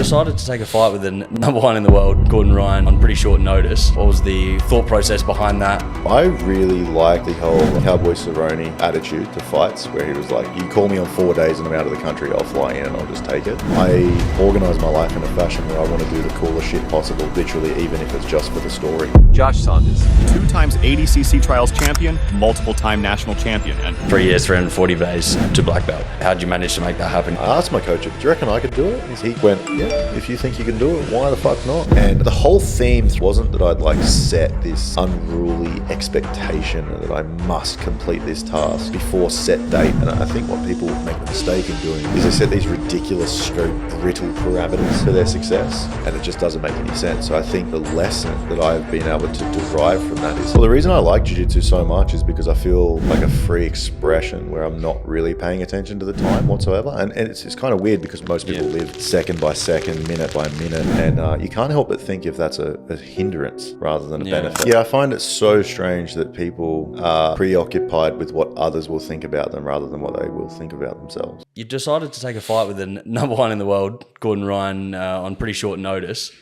decided to take a fight with the number one in the world, Gordon Ryan, on pretty short notice. What was the thought process behind that? I really like the whole Cowboy Cerrone attitude to fights, where he was like, you call me on 4 days and I'm out of the country, I'll fly in and I'll just take it. I organise my life in a fashion where I want to do the coolest shit possible, literally, even if it's just for the story. Josh Saunders, 2 times ADCC trials champion, multiple-time national champion, and 3 years, 340 days to black belt. How'd you manage to make that happen? I asked my coach, do you reckon I could do it? He went, yeah, if you think you can do it, why the fuck not? And the whole theme wasn't that I'd like set this unruly expectation that I must complete this task before set date. And I think what people make the mistake in doing is they set these ridiculous, very brittle parameters for their success, and it just doesn't make any sense. So I think the lesson that I've been able to derive from that is, well, the reason I like jiu-jitsu so much is because I feel like a free expression where I'm not really paying attention to the time whatsoever. And it's kind of weird because most people live second by second, minute by minute, and you can't help but think if that's a hindrance rather than a benefit. Yeah, I find it so strange that people are preoccupied with what others will think about them rather than what they will think about themselves. You decided to take a fight with the number one in the world, Gordon Ryan, on pretty short notice.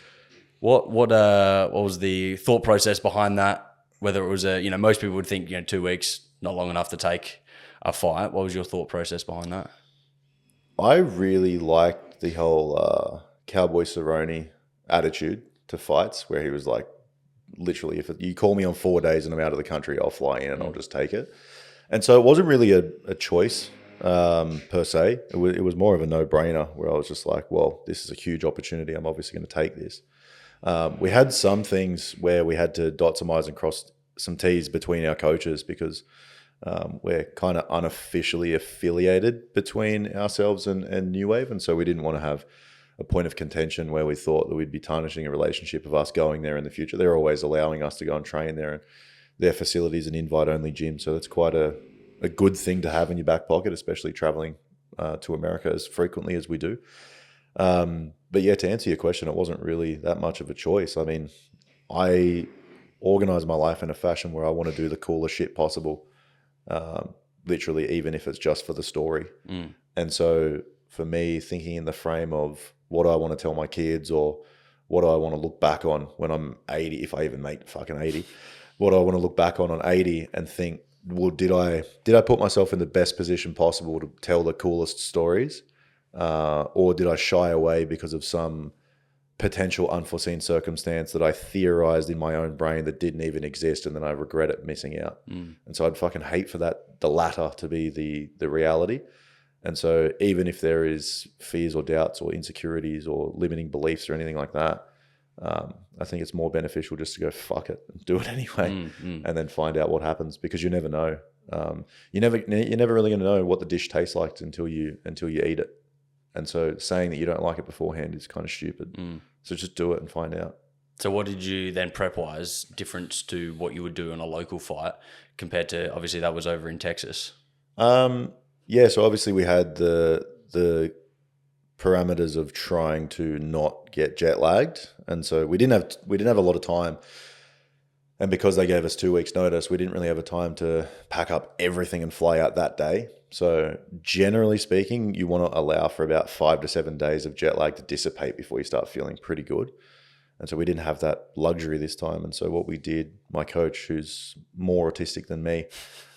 What was the thought process behind that? Whether it was most people would think 2 weeks not long enough to take a fight. What was your thought process behind that? I really liked the whole Cowboy Cerrone attitude to fights, where he was like, literally, if you call me on 4 days and I'm out of the country, I'll fly in and I'll just take it. And so it wasn't really a choice per se. It was more of a no-brainer, where I was just like, well, this is a huge opportunity. I'm obviously going to take this. We had some things where we had to dot some I's and cross some T's between our coaches, because we're kind of unofficially affiliated between ourselves and New Wave. And so we didn't want to have a point of contention where we thought that we'd be tarnishing a relationship of us going there in the future. They're always allowing us to go and train there, and their facilities an invite-only gym. So that's quite a good thing to have in your back pocket, especially traveling to America as frequently as we do. But yeah, to answer your question, it wasn't really that much of a choice. I mean, I organize my life in a fashion where I want to do the coolest shit possible, literally, even if it's just for the story. And so for me, thinking in the frame of what do I want to tell my kids, or what do I want to look back on when I'm 80, if I even make fucking 80, what do I want to look back on 80 and think, well, did I put myself in the best position possible to tell the coolest stories? Or did I shy away because of some potential unforeseen circumstance that I theorized in my own brain that didn't even exist, and then I regret it missing out? And so I'd fucking hate for the latter to be the reality. And so even if there is fears or doubts or insecurities or limiting beliefs or anything like that, I think it's more beneficial just to go fuck it and do it anyway, and then find out what happens, because you never know. You're never really going to know what the dish tastes like until you eat it. And so saying that you don't like it beforehand is kind of stupid. So just do it and find out. So what did you then prep-wise difference to what you would do in a local fight compared to, obviously that was over in Texas? Yeah, so obviously we had the parameters of trying to not get jet lagged, and so we didn't have a lot of time. And because they gave us 2 weeks notice, we didn't really have a time to pack up everything and fly out that day. So generally speaking, you want to allow for about 5 to 7 days of jet lag to dissipate before you start feeling pretty good. And so we didn't have that luxury this time. And so what we did, my coach, who's more autistic than me,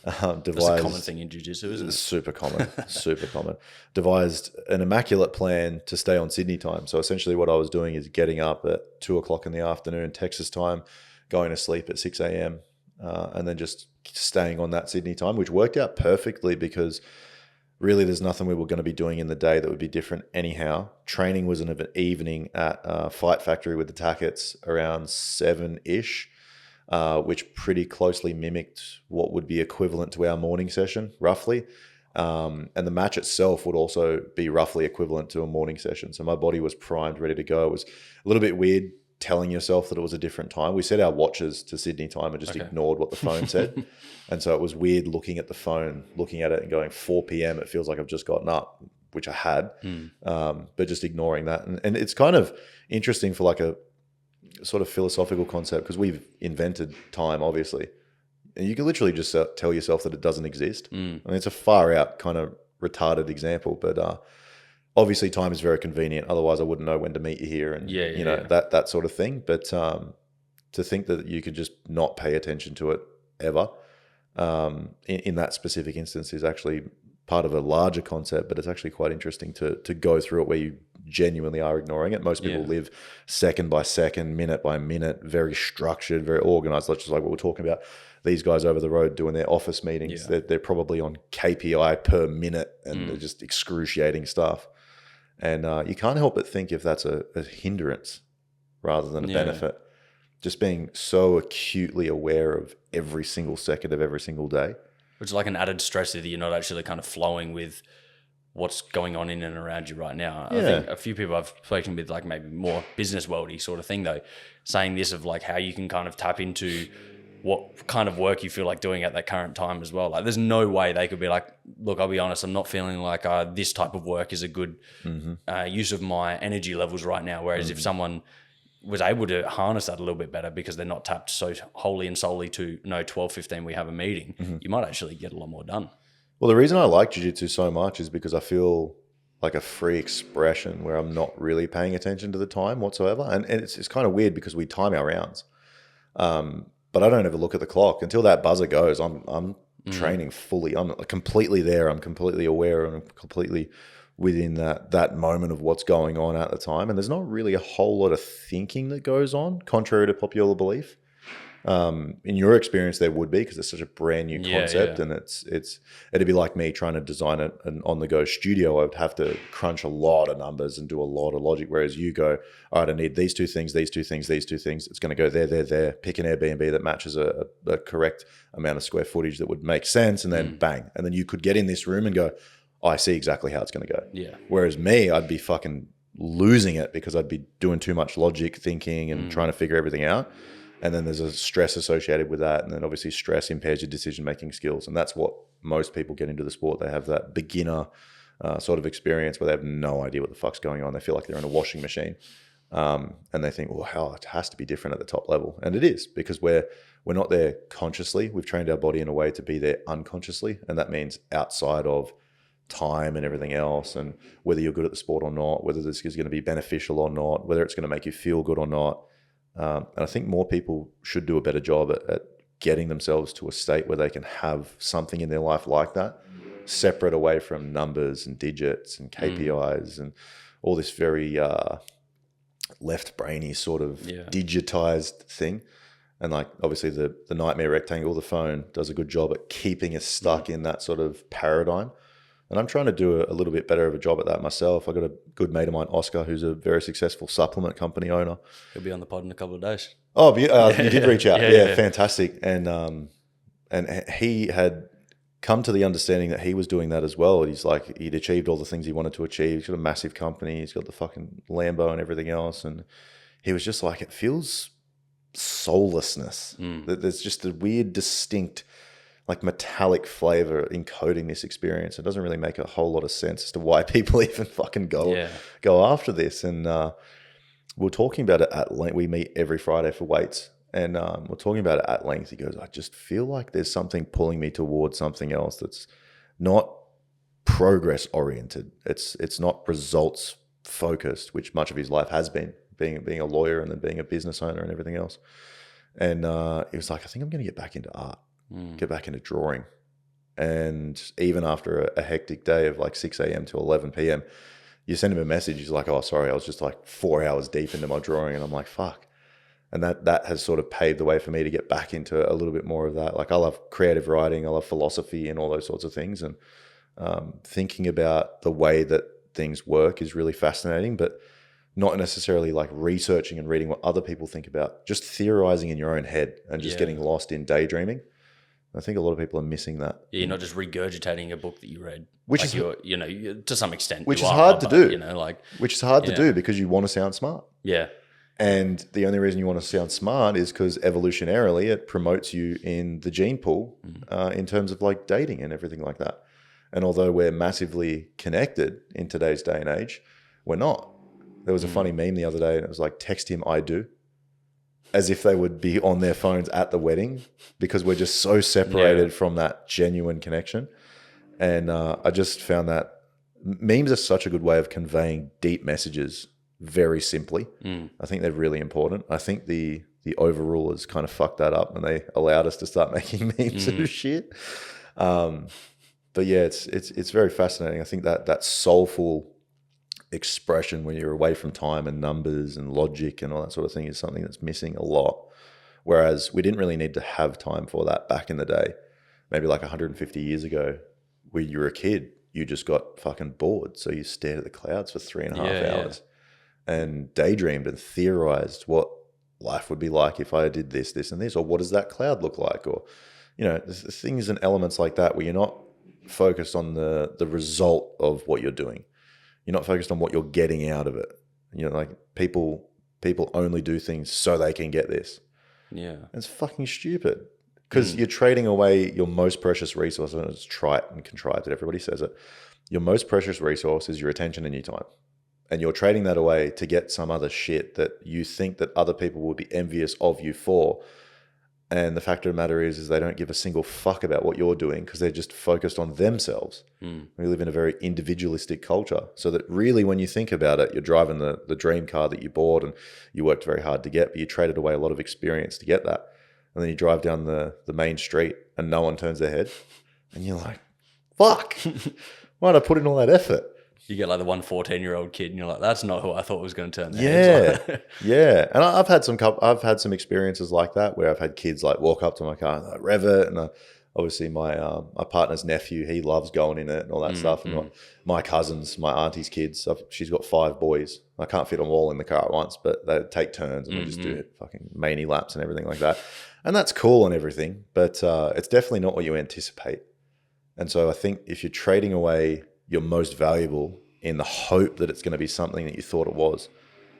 devised... That's a common thing in jiu-jitsu, isn't it? Super common, super common. Devised an immaculate plan to stay on Sydney time. So essentially what I was doing is getting up at 2 o'clock in the afternoon, Texas time, going to sleep at 6 a.m., and then just staying on that Sydney time, which worked out perfectly because really there's nothing we were going to be doing in the day that would be different anyhow. Training was in an evening at Fight Factory with the Tackets around 7-ish, which pretty closely mimicked what would be equivalent to our morning session, roughly. And the match itself would also be roughly equivalent to a morning session. So my body was primed, ready to go. It was a little bit weird telling yourself that it was a different time. We set our watches to Sydney time and just ignored what the phone said. And so it was weird looking at the phone, looking at it and going 4 p.m. It feels like I've just gotten up, which I had, but just ignoring that. And it's kind of interesting for like a sort of philosophical concept, because we've invented time, obviously. And you can literally just tell yourself that it doesn't exist. I mean, it's a far out kind of retarded example, but obviously time is very convenient. Otherwise I wouldn't know when to meet you here and, that sort of thing. But to think that you could just not pay attention to it ever in that specific instance is actually part of a larger concept, but it's actually quite interesting to go through it where you genuinely are ignoring it. Most people live second by second, minute by minute, very structured, very organized. That's just like what we're talking about. These guys over the road doing their office meetings, they're probably on KPI per minute and they're just excruciating stuff. And you can't help but think if that's a hindrance rather than a benefit. Just being so acutely aware of every single second of every single day. Which is like an added stress that you're not actually kind of flowing with what's going on in and around you right now. I think a few people I've spoken with, like maybe more business worldy sort of thing though, saying this of like how you can kind of tap into what kind of work you feel like doing at that current time as well. Like there's no way they could be like, look, I'll be honest, I'm not feeling like this type of work is a good use of my energy levels right now. Whereas if someone was able to harness that a little bit better because they're not tapped so wholly and solely to 12:15 we have a meeting, you might actually get a lot more done. Well, the reason I like jiu-jitsu so much is because I feel like a free expression where I'm not really paying attention to the time whatsoever. And it's kind of weird because we time our rounds. But I don't ever look at the clock until that buzzer goes. I'm training fully. I'm completely there. I'm completely aware and I'm completely within that moment of what's going on at the time. And there's not really a whole lot of thinking that goes on, contrary to popular belief. In your experience, there would be because it's such a brand new concept, and it'd be like me trying to design an on-the-go studio. I would have to crunch a lot of numbers and do a lot of logic. Whereas you go, all right, I need these two things, these two things, these two things. It's going to go there. Pick an Airbnb that matches a correct amount of square footage that would make sense, and then bang, and then you could get in this room and go, oh, I see exactly how it's going to go. Yeah. Whereas me, I'd be fucking losing it because I'd be doing too much logic thinking and trying to figure everything out. And then there's a stress associated with that. And then obviously stress impairs your decision-making skills. And that's what most people get into the sport. They have that beginner sort of experience where they have no idea what the fuck's going on. They feel like they're in a washing machine. And they think, well, it has to be different at the top level. And it is, because we're not there consciously. We've trained our body in a way to be there unconsciously. And that means outside of time and everything else, and whether you're good at the sport or not, whether this is going to be beneficial or not, whether it's going to make you feel good or not. And I think more people should do a better job at getting themselves to a state where they can have something in their life like that, separate away from numbers and digits and KPIs and all this very left brainy sort of digitized thing. And like obviously the nightmare rectangle, the phone, does a good job at keeping us stuck in that sort of paradigm. And I'm trying to do a little bit better of a job at that myself. I got a good mate of mine, Oscar, who's a very successful supplement company owner. He'll be on the pod in a couple of days. Oh, you did reach out. Yeah, fantastic. And he had come to the understanding that he was doing that as well. He's like, he'd achieved all the things he wanted to achieve. He's got a massive company. He's got the fucking Lambo and everything else. And he was just like, it feels soullessness. There's just a weird, distinct, like metallic flavor encoding this experience. It doesn't really make a whole lot of sense as to why people even fucking go after this. And we're talking about it at length. We meet every Friday for weights, and we're talking about it at length. He goes, I just feel like there's something pulling me towards something else that's not progress oriented. It's not results focused, which much of his life has been, being a lawyer and then being a business owner and everything else. And he was like, I think I'm going to get back into art. Get back into drawing. And even after a hectic day of like 6 a.m. to 11 p.m., you send him a message. He's like, oh, sorry, I was just like 4 hours deep into my drawing. And I'm like, fuck. And that has sort of paved the way for me to get back into a little bit more of that. Like I love creative writing. I love philosophy and all those sorts of things. And thinking about the way that things work is really fascinating, but not necessarily like researching and reading what other people think about, just theorizing in your own head and just getting lost in daydreaming. I think a lot of people are missing that. Yeah, you're not just regurgitating a book that you read, which like is to some extent, which is hard to do. Which is hard to do because you want to sound smart. Yeah, and the only reason you want to sound smart is because evolutionarily it promotes you in the gene pool in terms of like dating and everything like that. And although we're massively connected in today's day and age, we're not. There was a funny meme the other day, and it was like, text him I do. As if they would be on their phones at the wedding, because we're just so separated from that genuine connection. And I just found that memes are such a good way of conveying deep messages very simply. I think they're really important. I think the overrulers kind of fucked that up and they allowed us to start making memes of shit. But yeah, it's very fascinating. I think that soulful expression when you're away from time and numbers and logic and all that sort of thing is something that's missing a lot. Whereas we didn't really need to have time for that back in the day. Maybe like 150 years ago, when you were a kid, you just got fucking bored. So you stared at the clouds for 3.5 hours and daydreamed and theorized what life would be like if I did this, this, and this, or what does that cloud look like? Or, things and elements like that where you're not focused on the result of what you're doing. You're not focused on what you're getting out of it. Like people only do things so they can get this. Yeah. It's fucking stupid because you're trading away your most precious resource, and it's trite and contrived that everybody says it. Your most precious resource is your attention and your time. And you're trading that away to get some other shit that you think that other people will be envious of you for. And the fact of the matter is they don't give a single fuck about what you're doing because they're just focused on themselves. We live in a very individualistic culture. So that really when you think about it, you're driving the dream car that you bought and you worked very hard to get, but you traded away a lot of experience to get that. And then you drive down the main street and no one turns their head. And you're like, fuck, why'd I put in all that effort? You get like the 14-year-old kid, and you're like, "That's not who I thought was going to turn their heads." Yeah, yeah. And I've had some experiences like that where I've had kids like walk up to my car and like, rev it, and obviously my partner's nephew, he loves going in it and all that stuff. And my cousins, my auntie's kids, she's got 5 boys. I can't fit them all in the car at once, but they take turns and we just do fucking mani laps and everything like that. And that's cool and everything, but it's definitely not what you anticipate. And so I think if you're trading away your most valuable in the hope that it's going to be something that you thought it was,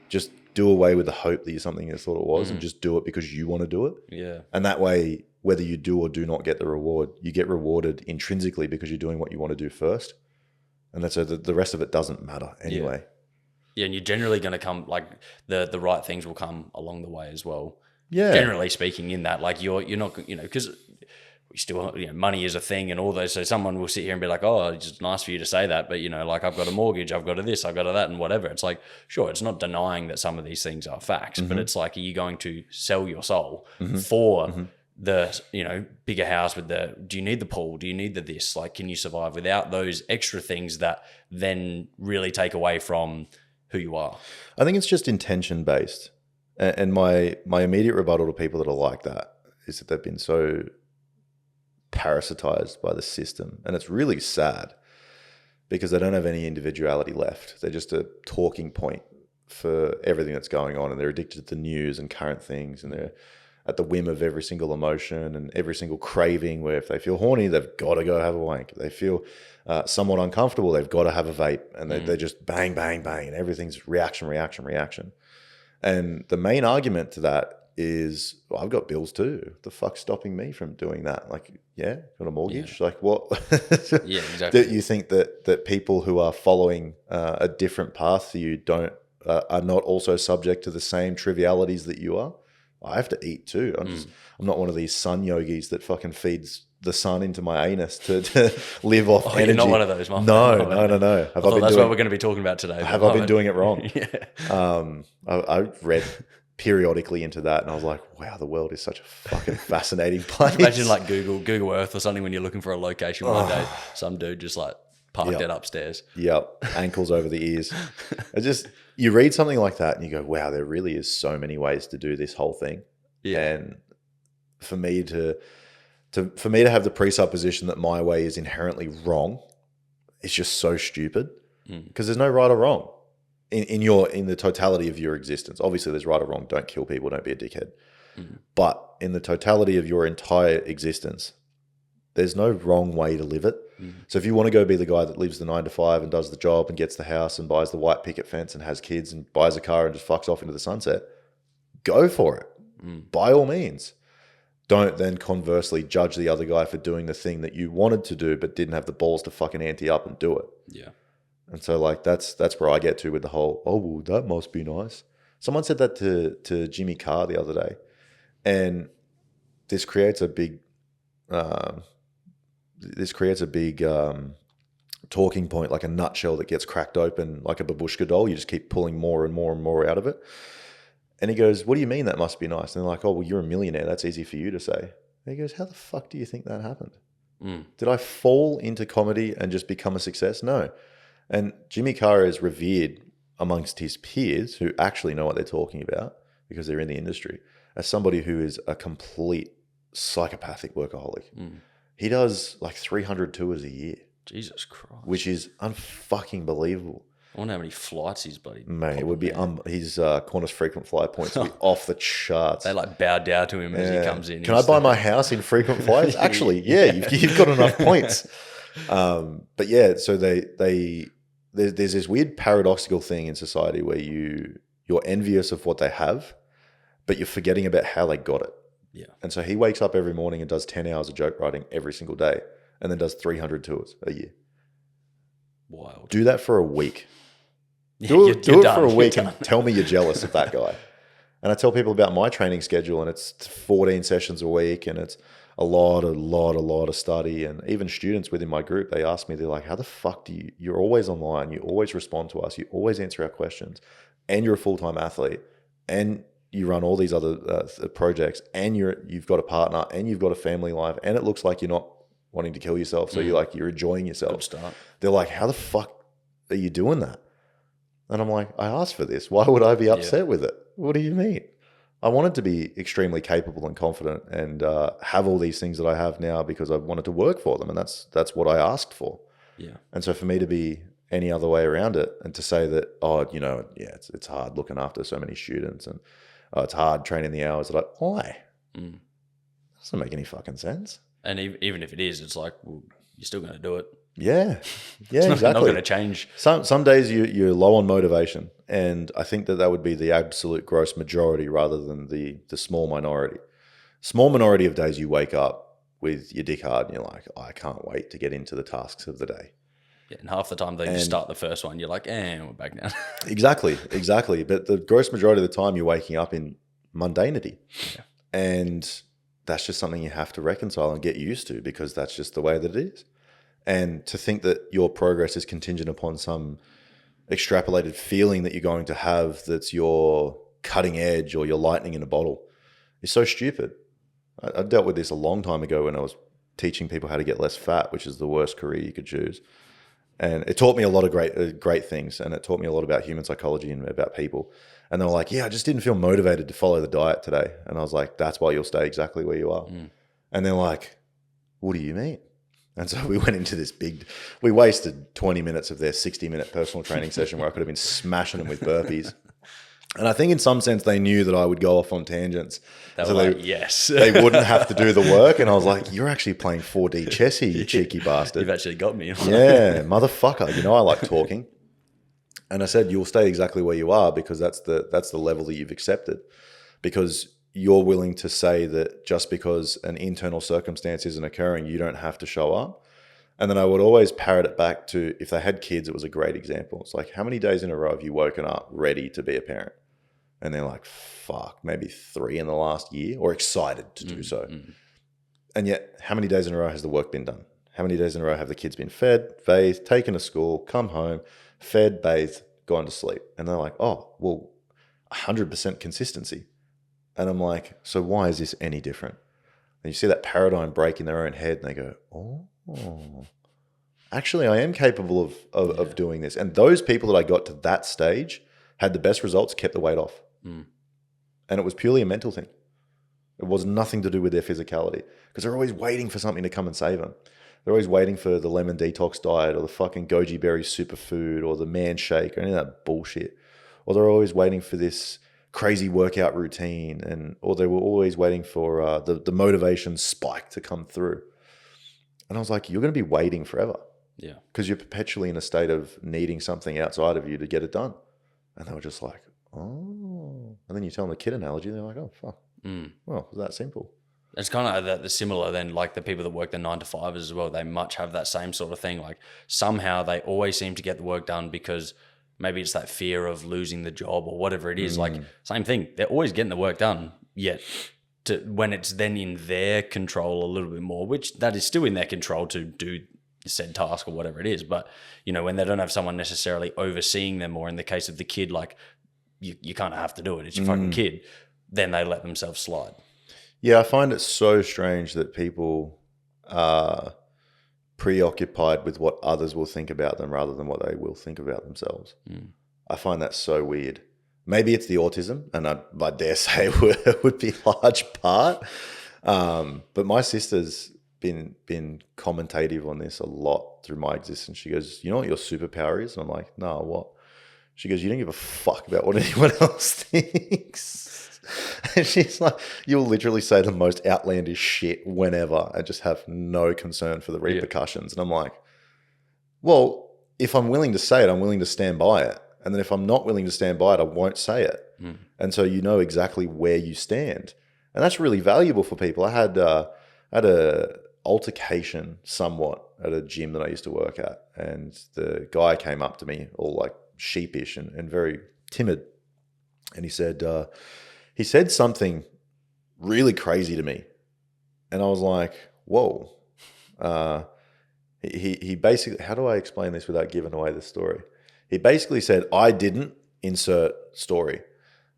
just do away with the hope that you're something you thought it was and just do it because you want to do it. Yeah. And that way, whether you do or do not get the reward, you get rewarded intrinsically because you're doing what you want to do first. And that's so the rest of it doesn't matter anyway. Yeah, and you're generally going to come, like, the right things will come along the way as well. Yeah. Generally speaking, in that, like, you're not, because we still, money is a thing and all those. So someone will sit here and be like, "Oh, it's just nice for you to say that, but like I've got a mortgage, I've got a this, I've got a that, and whatever." It's like, sure, it's not denying that some of these things are facts, but it's like, are you going to sell your soul for the bigger house with do you need the pool? Do you need the this? Like, can you survive without those extra things that then really take away from who you are? I think it's just intention based, and my immediate rebuttal to people that are like that is that they've been so parasitized by the system, and it's really sad because they don't have any individuality left. They're just a talking point for everything that's going on, and they're addicted to the news and current things, and they're at the whim of every single emotion and every single craving, where if they feel horny, they've got to go have a wank. They feel somewhat uncomfortable, they've got to have a vape, and they just bang, bang, bang, and everything's reaction, reaction, reaction. And the main argument to that is, well, I've got bills too. The fuck's stopping me from doing that? Like, yeah, got a mortgage. Yeah. Like, what? Yeah, exactly. Do you think that people who are following a different path to you are not also subject to the same trivialities that you are? I have to eat too. I'm not one of these sun yogis that fucking feeds the sun into my anus to live off energy. You're not one of those, Mark. No. That's what we're going to be talking about today. Have I been doing it wrong? Yeah. I read periodically into that, and I was like, wow, the world is such a fucking fascinating place. Imagine like Google Earth or something when you're looking for a location one day, some dude just like parked it upstairs. Yep, ankles over the ears. You read something like that and you go, wow, there really is so many ways to do this whole thing. Yeah. And for me to have the presupposition that my way is inherently wrong, it's just so stupid because there's no right or wrong. In the totality of your existence. Obviously there's right or wrong. Don't kill people, don't be a dickhead. But in the totality of your entire existence, there's no wrong way to live it. So if you want to go be the guy that lives the 9 to 5 and does the job and gets the house and buys the white picket fence and has kids and buys a car and just fucks off into the sunset, go for it. By all means. Don't then conversely judge the other guy for doing the thing that you wanted to do but didn't have the balls to fucking ante up and do it. Yeah. And so like that's where I get to with the whole, oh, well, that must be nice. Someone said that to Jimmy Carr the other day, and this creates a big talking point, like a nutshell that gets cracked open like a babushka doll. You just keep pulling more and more and more out of it. And he goes, what do you mean that must be nice? And they're like, oh, well, you're a millionaire. That's easy for you to say. And he goes, how the fuck do you think that happened? Did I fall into comedy and just become a success? No. And Jimmy Carr is revered amongst his peers who actually know what they're talking about because they're in the industry as somebody who is a complete psychopathic workaholic. He does like 300 tours a year. Jesus Christ. Which is unfucking believable. I wonder how many flights he's bloody. Mate, it would be his Qantas frequent flyer points would be off the charts. They like bow down to him as he comes in. Can I buy my house in frequent flyers? Actually, yeah, you've got enough points. But yeah, so there's this weird paradoxical thing in society where you're envious of what they have, but you're forgetting about how they got it. Yeah. And so he wakes up every morning and does 10 hours of joke writing every single day and then does 300 tours a year. Wild. Do that for a week. Yeah, Do it done. for a week and tell me you're jealous of that guy. And I tell people about my training schedule, and it's 14 sessions a week, and it's a lot of study. And even students within my group, they ask me, they're like, how the fuck you're always online, you always respond to us, you always answer our questions, and you're a full-time athlete, and you run all these other projects, and you've got a partner, and you've got a family life, and it looks like you're not wanting to kill yourself, so you're enjoying yourself. Good start. They're like, how the fuck are you doing that? And I'm like, I asked for this. Why would I be upset with it? What do you mean? I wanted to be extremely capable and confident and have all these things that I have now because I wanted to work for them, and that's what I asked for. Yeah. And so for me to be any other way around it and to say that, it's hard looking after so many students and it's hard training the hours. Like, why? Doesn't make any fucking sense. And even if it is, it's like, well, you're still going to do it. Yeah, It's exactly. not going to change. Some days you're low on motivation, and I think that would be the absolute gross majority rather than the small minority. Small minority of days you wake up with your dick hard and you're like, I can't wait to get into the tasks of the day. Yeah, and half the time they just start the first one, you're like, we're back now. Exactly. But the gross majority of the time you're waking up in mundanity. Yeah. And that's just something you have to reconcile and get used to because that's just the way that it is. And to think that your progress is contingent upon some extrapolated feeling that you're going to have that's your cutting edge or your lightning in a bottle is so stupid. I dealt with this a long time ago when I was teaching people how to get less fat, which is the worst career you could choose. And it taught me a lot of great things, and it taught me a lot about human psychology and about people. And they were like, I just didn't feel motivated to follow the diet today. And I was like, that's why you'll stay exactly where you are. And they're like, what do you mean? And so we went into this we wasted 20 minutes of their 60-minute personal training session where I could have been smashing them with burpees. And I think in some sense they knew that I would go off on tangents. Yes. They wouldn't have to do the work. And I was like, you're actually playing 4D chess here, you cheeky bastard. You've actually got me. Yeah, motherfucker. I like talking. And I said, you'll stay exactly where you are because that's the level that you've accepted. Because you're willing to say that just because an internal circumstance isn't occurring, you don't have to show up. And then I would always parrot it back to, if they had kids, it was a great example. It's like, how many days in a row have you woken up ready to be a parent? And they're like, fuck, maybe 3 in the last year, or excited to do so. And yet, how many days in a row has the work been done? How many days in a row have the kids been fed, bathed, taken to school, come home, fed, bathed, gone to sleep? And they're like, oh, well, 100% consistency. And I'm like, so why is this any different? And you see that paradigm break in their own head and they go, oh, actually I am capable of doing this. And those people that I got to that stage had the best results, kept the weight off. And it was purely a mental thing. It was nothing to do with their physicality because they're always waiting for something to come and save them. They're always waiting for the lemon detox diet or the fucking goji berry superfood or the man shake or any of that bullshit. Or they're always waiting for this crazy workout routine or they were always waiting for the motivation spike to come through. And I was like, you're going to be waiting forever. Yeah. Because you're perpetually in a state of needing something outside of you to get it done. And they were just like, oh. And then you tell them the kid analogy, and they're like, oh, fuck. Well, it's that simple. It's kind of the similar then, like the people that work the 9 to 5 as well. They much have that same sort of thing. Like somehow they always seem to get the work done because maybe it's that fear of losing the job or whatever it is. Like same thing. They're always getting the work done, yet when it's then in their control a little bit more, which that is still in their control to do said task or whatever it is. But, you know, when they don't have someone necessarily overseeing them, or in the case of the kid, like you kind of have to do it. It's your fucking kid. Then they let themselves slide. Yeah, I find it so strange that people are preoccupied with what others will think about them rather than what they will think about themselves. I find that so weird. Maybe it's the autism, and I dare say it would be a large part. But my sister's been commentative on this a lot through my existence. She goes, you know what your superpower is? And I'm like, no, what? She goes, you don't give a fuck about what anyone else thinks. And she's like, you'll literally say the most outlandish shit whenever and just have no concern for the repercussions. And I'm like, well, if I'm willing to say it, I'm willing to stand by it. And then if I'm not willing to stand by it, I won't say it. And so you know exactly where you stand. And that's really valuable for people. I had a altercation somewhat at a gym that I used to work at. And the guy came up to me all like sheepish and very timid. And he said something really crazy to me. And I was like, whoa. He basically, how do I explain this without giving away the story? He basically said, I didn't insert story.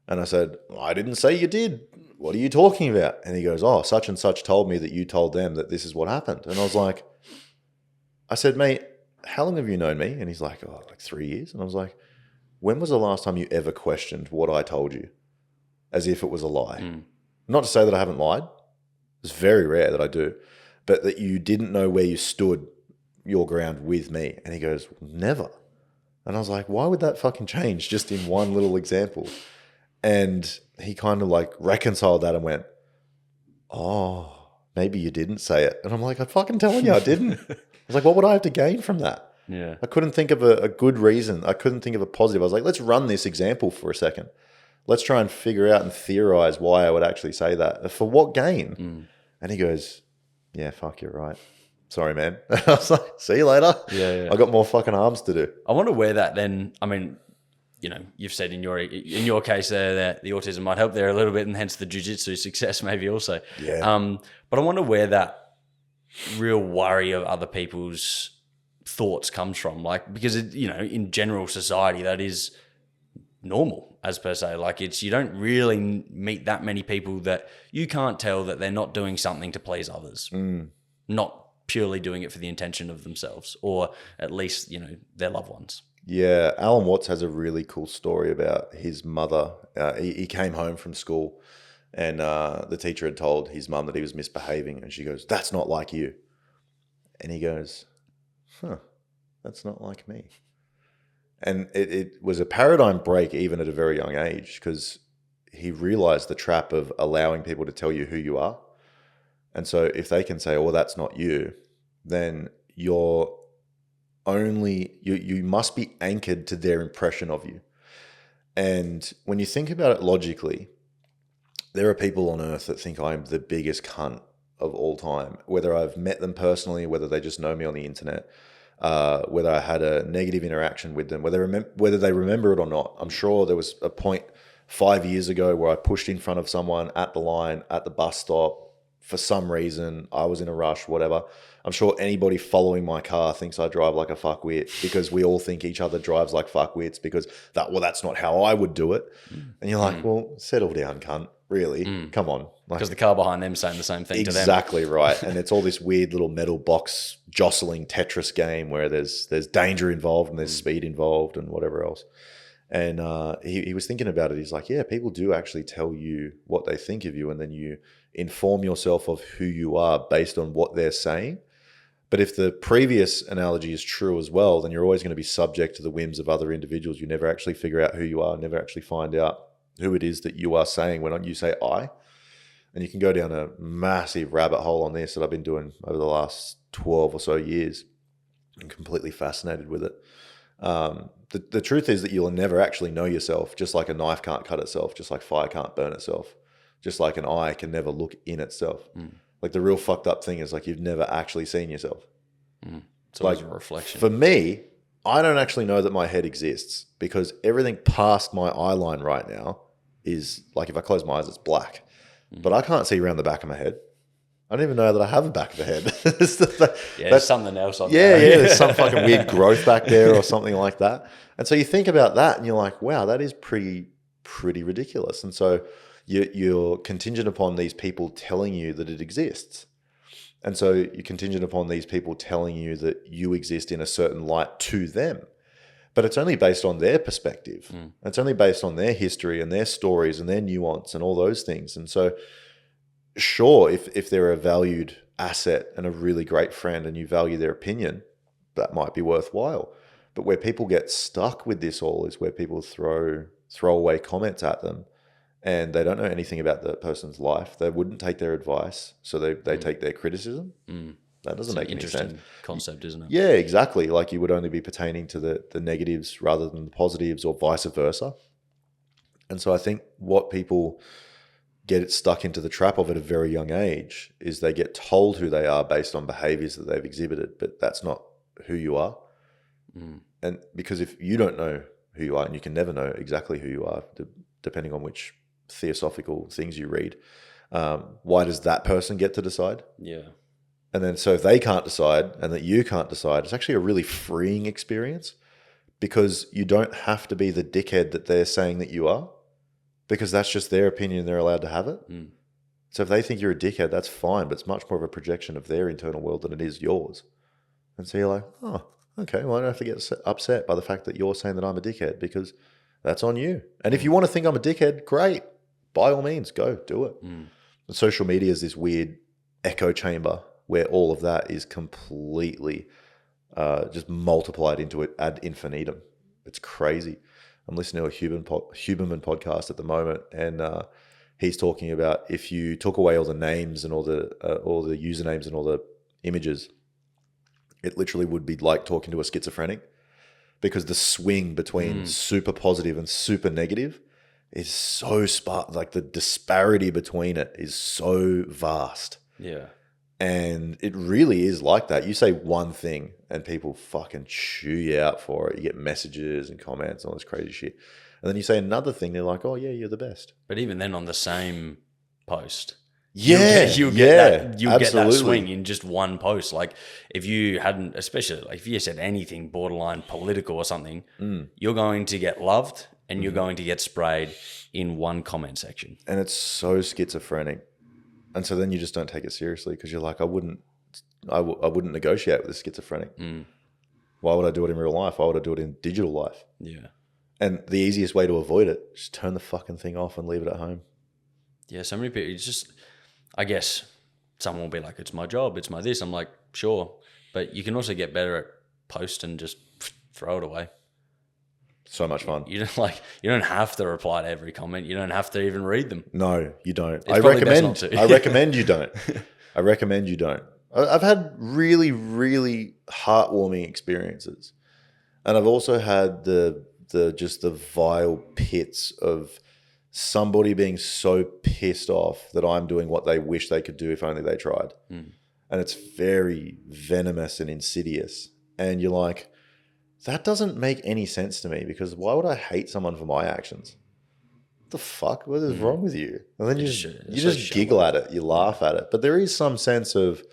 And I said, I didn't say you did. What are you talking about? And he goes, oh, such and such told me that you told them that this is what happened. And I was like, I said, mate, how long have you known me? And he's like, oh, like 3 years. And I was like, when was the last time you ever questioned what I told you as if it was a lie? Not to say that I haven't lied. It's very rare that I do. But that you didn't know where you stood your ground with me. And he goes, never. And I was like, why would that fucking change just in one little example? And he kind of like reconciled that and went, oh, maybe you didn't say it. And I'm like, I'm fucking telling you I didn't. I was like, what would I have to gain from that? Yeah. I couldn't think of a good reason. I couldn't think of a positive. I was like, let's run this example for a second. Let's try and figure out and theorize why I would actually say that. For what gain? And he goes, yeah, fuck, you're right. Sorry, man. I was like, see you later. Yeah. I got more fucking arms to do. I wonder where that then, I mean, you know, you've said in your case there that the autism might help there a little bit, and hence the jiu-jitsu success maybe also. Yeah. But I wonder where that real worry of other people's thoughts comes from. Like, because, you know, in general society, that is normal as per se. Like, you don't really meet that many people that you can't tell that they're not doing something to please others. Not purely doing it for the intention of themselves, or at least, you know, their loved ones. Yeah, Alan Watts has a really cool story about his mother. He came home from school and the teacher had told his mum that he was misbehaving, and she goes, that's not like you. And he goes, that's not like me. And it was a paradigm break even at a very young age, because he realized the trap of allowing people to tell you who you are. And so if they can say, oh, that's not you, then you're only, you must be anchored to their impression of you. And when you think about it logically, there are people on earth that think I'm the biggest cunt of all time, whether I've met them personally, whether they just know me on the internet, whether I had a negative interaction with them, whether they remember it or not. I'm sure there was a point 5 years ago where I pushed in front of someone at the line, at the bus stop, for some reason. I was in a rush, whatever. I'm sure anybody following my car thinks I drive like a fuckwit, because we all think each other drives like fuckwits, because that's not how I would do it. And you're like, well, settle down, cunt. Really? Come on. Because the car behind them saying the same thing to them. Exactly right. And it's all this weird little metal box jostling Tetris game where there's danger involved and there's speed involved and whatever else. And he was thinking about it. He's like, yeah, people do actually tell you what they think of you, and then you inform yourself of who you are based on what they're saying. But if the previous analogy is true as well, then you're always going to be subject to the whims of other individuals. You never actually figure out who you are, never actually find out who it is that you are saying when you say I. And you can go down a massive rabbit hole on this that I've been doing over the last 12 or so years. I'm completely fascinated with it. The truth is that you'll never actually know yourself, just like a knife can't cut itself, just like fire can't burn itself, just like an eye can never look in itself. Like the real fucked up thing is like you've never actually seen yourself. It's always a reflection. For me, I don't actually know that my head exists, because everything past my eye line right now is like, if I close my eyes, it's black. But I can't see around the back of my head. I don't even know that I have a back of the head. There's something else on yeah, there. yeah, there's some fucking weird growth back there or something like that. And so you think about that and you're like, wow, that is pretty ridiculous. And so you're contingent upon these people telling you that it exists. And so you're contingent upon these people telling you that you exist in a certain light to them. But it's only based on their perspective. It's only based on their history and their stories and their nuance and all those things. And so sure, if they're a valued asset and a really great friend and you value their opinion, that might be worthwhile. But where people get stuck with this all is where people throw away comments at them and they don't know anything about the person's life. They wouldn't take their advice, so they take their criticism. That doesn't make any sense. Interesting concept, isn't it? Yeah, exactly. Like you would only be pertaining to the negatives rather than the positives or vice versa. And so I think what people get stuck into the trap of at a very young age is they get told who they are based on behaviors that they've exhibited, but that's not who you are. And because if you don't know who you are, and you can never know exactly who you are, depending on which theosophical things you read, why does that person get to decide? Yeah. And then so if they can't decide and that you can't decide, it's actually a really freeing experience because you don't have to be the dickhead that they're saying that you are, because that's just their opinion. They're allowed to have it. So if they think you're a dickhead, that's fine, but it's much more of a projection of their internal world than it is yours. And so you're like, oh, okay, well, I don't have to get upset by the fact that you're saying that I'm a dickhead, because that's on you. And if you want to think I'm a dickhead, great. By all means, go do it. And social media is this weird echo chamber where all of that is completely just multiplied into it ad infinitum. It's crazy. I'm listening to a Huberman podcast at the moment, and he's talking about if you took away all the names and all the usernames and all the images, it literally would be like talking to a schizophrenic, because the swing between super positive and super negative is so like the disparity between it is so vast. Yeah. And it really is like that. You say one thing and people fucking chew you out for it. You get messages and comments and all this crazy shit. And then you say another thing, they're like, oh yeah, you're the best. But even then on the same post, you'll get that swing in just one post. Like if you hadn't, especially like if you said anything borderline political or something, you're going to get loved and you're going to get sprayed in one comment section. And it's so schizophrenic. And so then you just don't take it seriously, because you're like, I wouldn't negotiate with a schizophrenic. Why would I do it in real life? Why would I do it in digital life? Yeah. And the easiest way to avoid it, just turn the fucking thing off and leave it at home. Yeah, so many people, it's just, I guess someone will be like, it's my job, it's my this. I'm like, sure. But you can also get better at post and just throw it away. So much fun. You don't have to reply to every comment. You don't have to even read them. No, you don't. I recommend you don't. I recommend you don't. I've had really, really heartwarming experiences, and I've also had the vile pits of somebody being so pissed off that I'm doing what they wish they could do if only they tried. And it's very venomous and insidious. And you're like, that doesn't make any sense to me, because why would I hate someone for my actions? What the fuck? What is wrong with you? And then you just giggle at it. You laugh at it. But there is some sense of,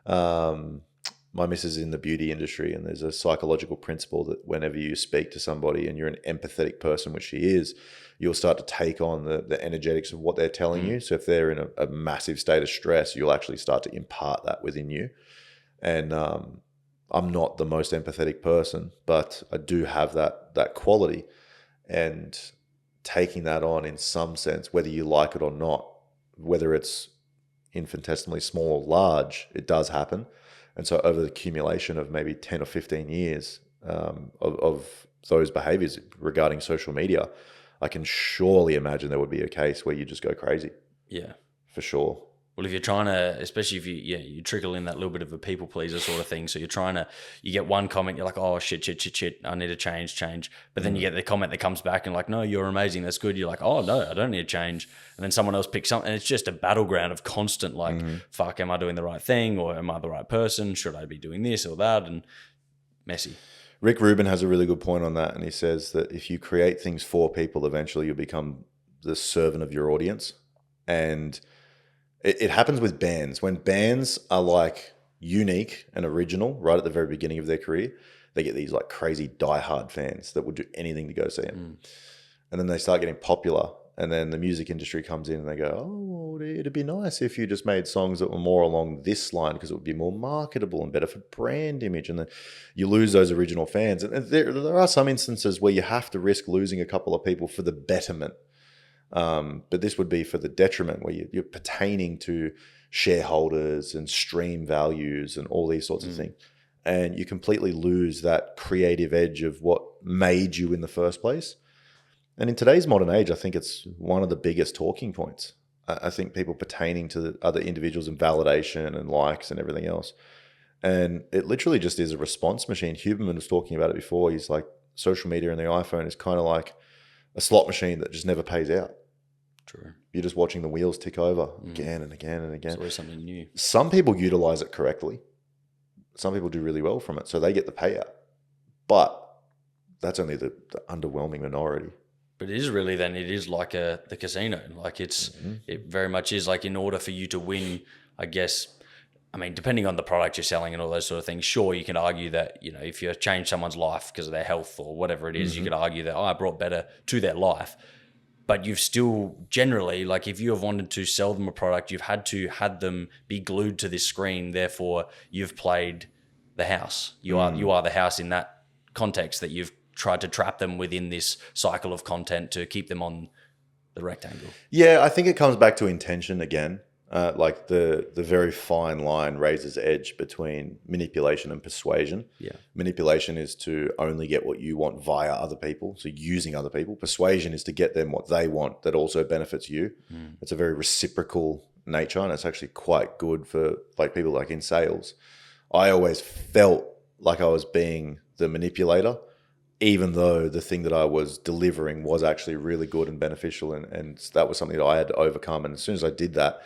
my missus is in the beauty industry, and there's a psychological principle that whenever you speak to somebody and you're an empathetic person, which she is, you'll start to take on the energetics of what they're telling you. So if they're in a massive state of stress, you'll actually start to impart that within you. And, I'm not the most empathetic person, but I do have that quality, and taking that on in some sense, whether you like it or not, whether it's infinitesimally small or large, it does happen. And so over the accumulation of maybe 10 or 15 years of those behaviors regarding social media, I can surely imagine there would be a case where you just go crazy. Yeah, for sure. Well, if you're trying to, especially if you trickle in that little bit of a people pleaser sort of thing. So you get one comment, you're like, oh, shit, I need to change. But then you get the comment that comes back and like, no, you're amazing, that's good. You're like, oh, no, I don't need to change. And then someone else picks something, and it's just a battleground of constant like, fuck, am I doing the right thing? Or am I the right person? Should I be doing this or that? And messy. Rick Rubin has a really good point on that. And he says that if you create things for people, eventually you'll become the servant of your audience. And It happens with bands. When bands are like unique and original right at the very beginning of their career, they get these like crazy diehard fans that would do anything to go see them. And then they start getting popular, and then the music industry comes in and they go, oh, it'd be nice if you just made songs that were more along this line because it would be more marketable and better for brand image. And then you lose those original fans. And there are some instances where you have to risk losing a couple of people for the betterment. But this would be for the detriment, where you're pertaining to shareholders and stream values and all these sorts of things. And you completely lose that creative edge of what made you in the first place. And in today's modern age, I think it's one of the biggest talking points. I think people pertaining to the other individuals and validation and likes and everything else. And it literally just is a response machine. Huberman was talking about it before. He's like, social media and the iPhone is kind of like a slot machine that just never pays out. True. You're just watching the wheels tick over again and again and again. It's always something new. Some people utilize it correctly. Some people do really well from it, so they get the payout. But that's only the underwhelming minority. But it is really then, it is like the casino. Like it very much is like, in order for you to win, I guess, I mean, depending on the product you're selling and all those sort of things, sure, you can argue that, you know, if you change someone's life because of their health or whatever it is, you could argue that, I brought better to their life. But you've still generally, like if you have wanted to sell them a product, you've had them be glued to this screen. Therefore, you've played the house. You are the house in that context, that you've tried to trap them within this cycle of content to keep them on the rectangle. Yeah, I think it comes back to intention again. Like the very fine line raises edge between manipulation and persuasion. Yeah. Manipulation is to only get what you want via other people, so using other people. Persuasion is to get them what they want that also benefits you. It's a very reciprocal nature, and it's actually quite good for like people like in sales. I always felt like I was being the manipulator, even though the thing that I was delivering was actually really good and beneficial, and that was something that I had to overcome. And as soon as I did that,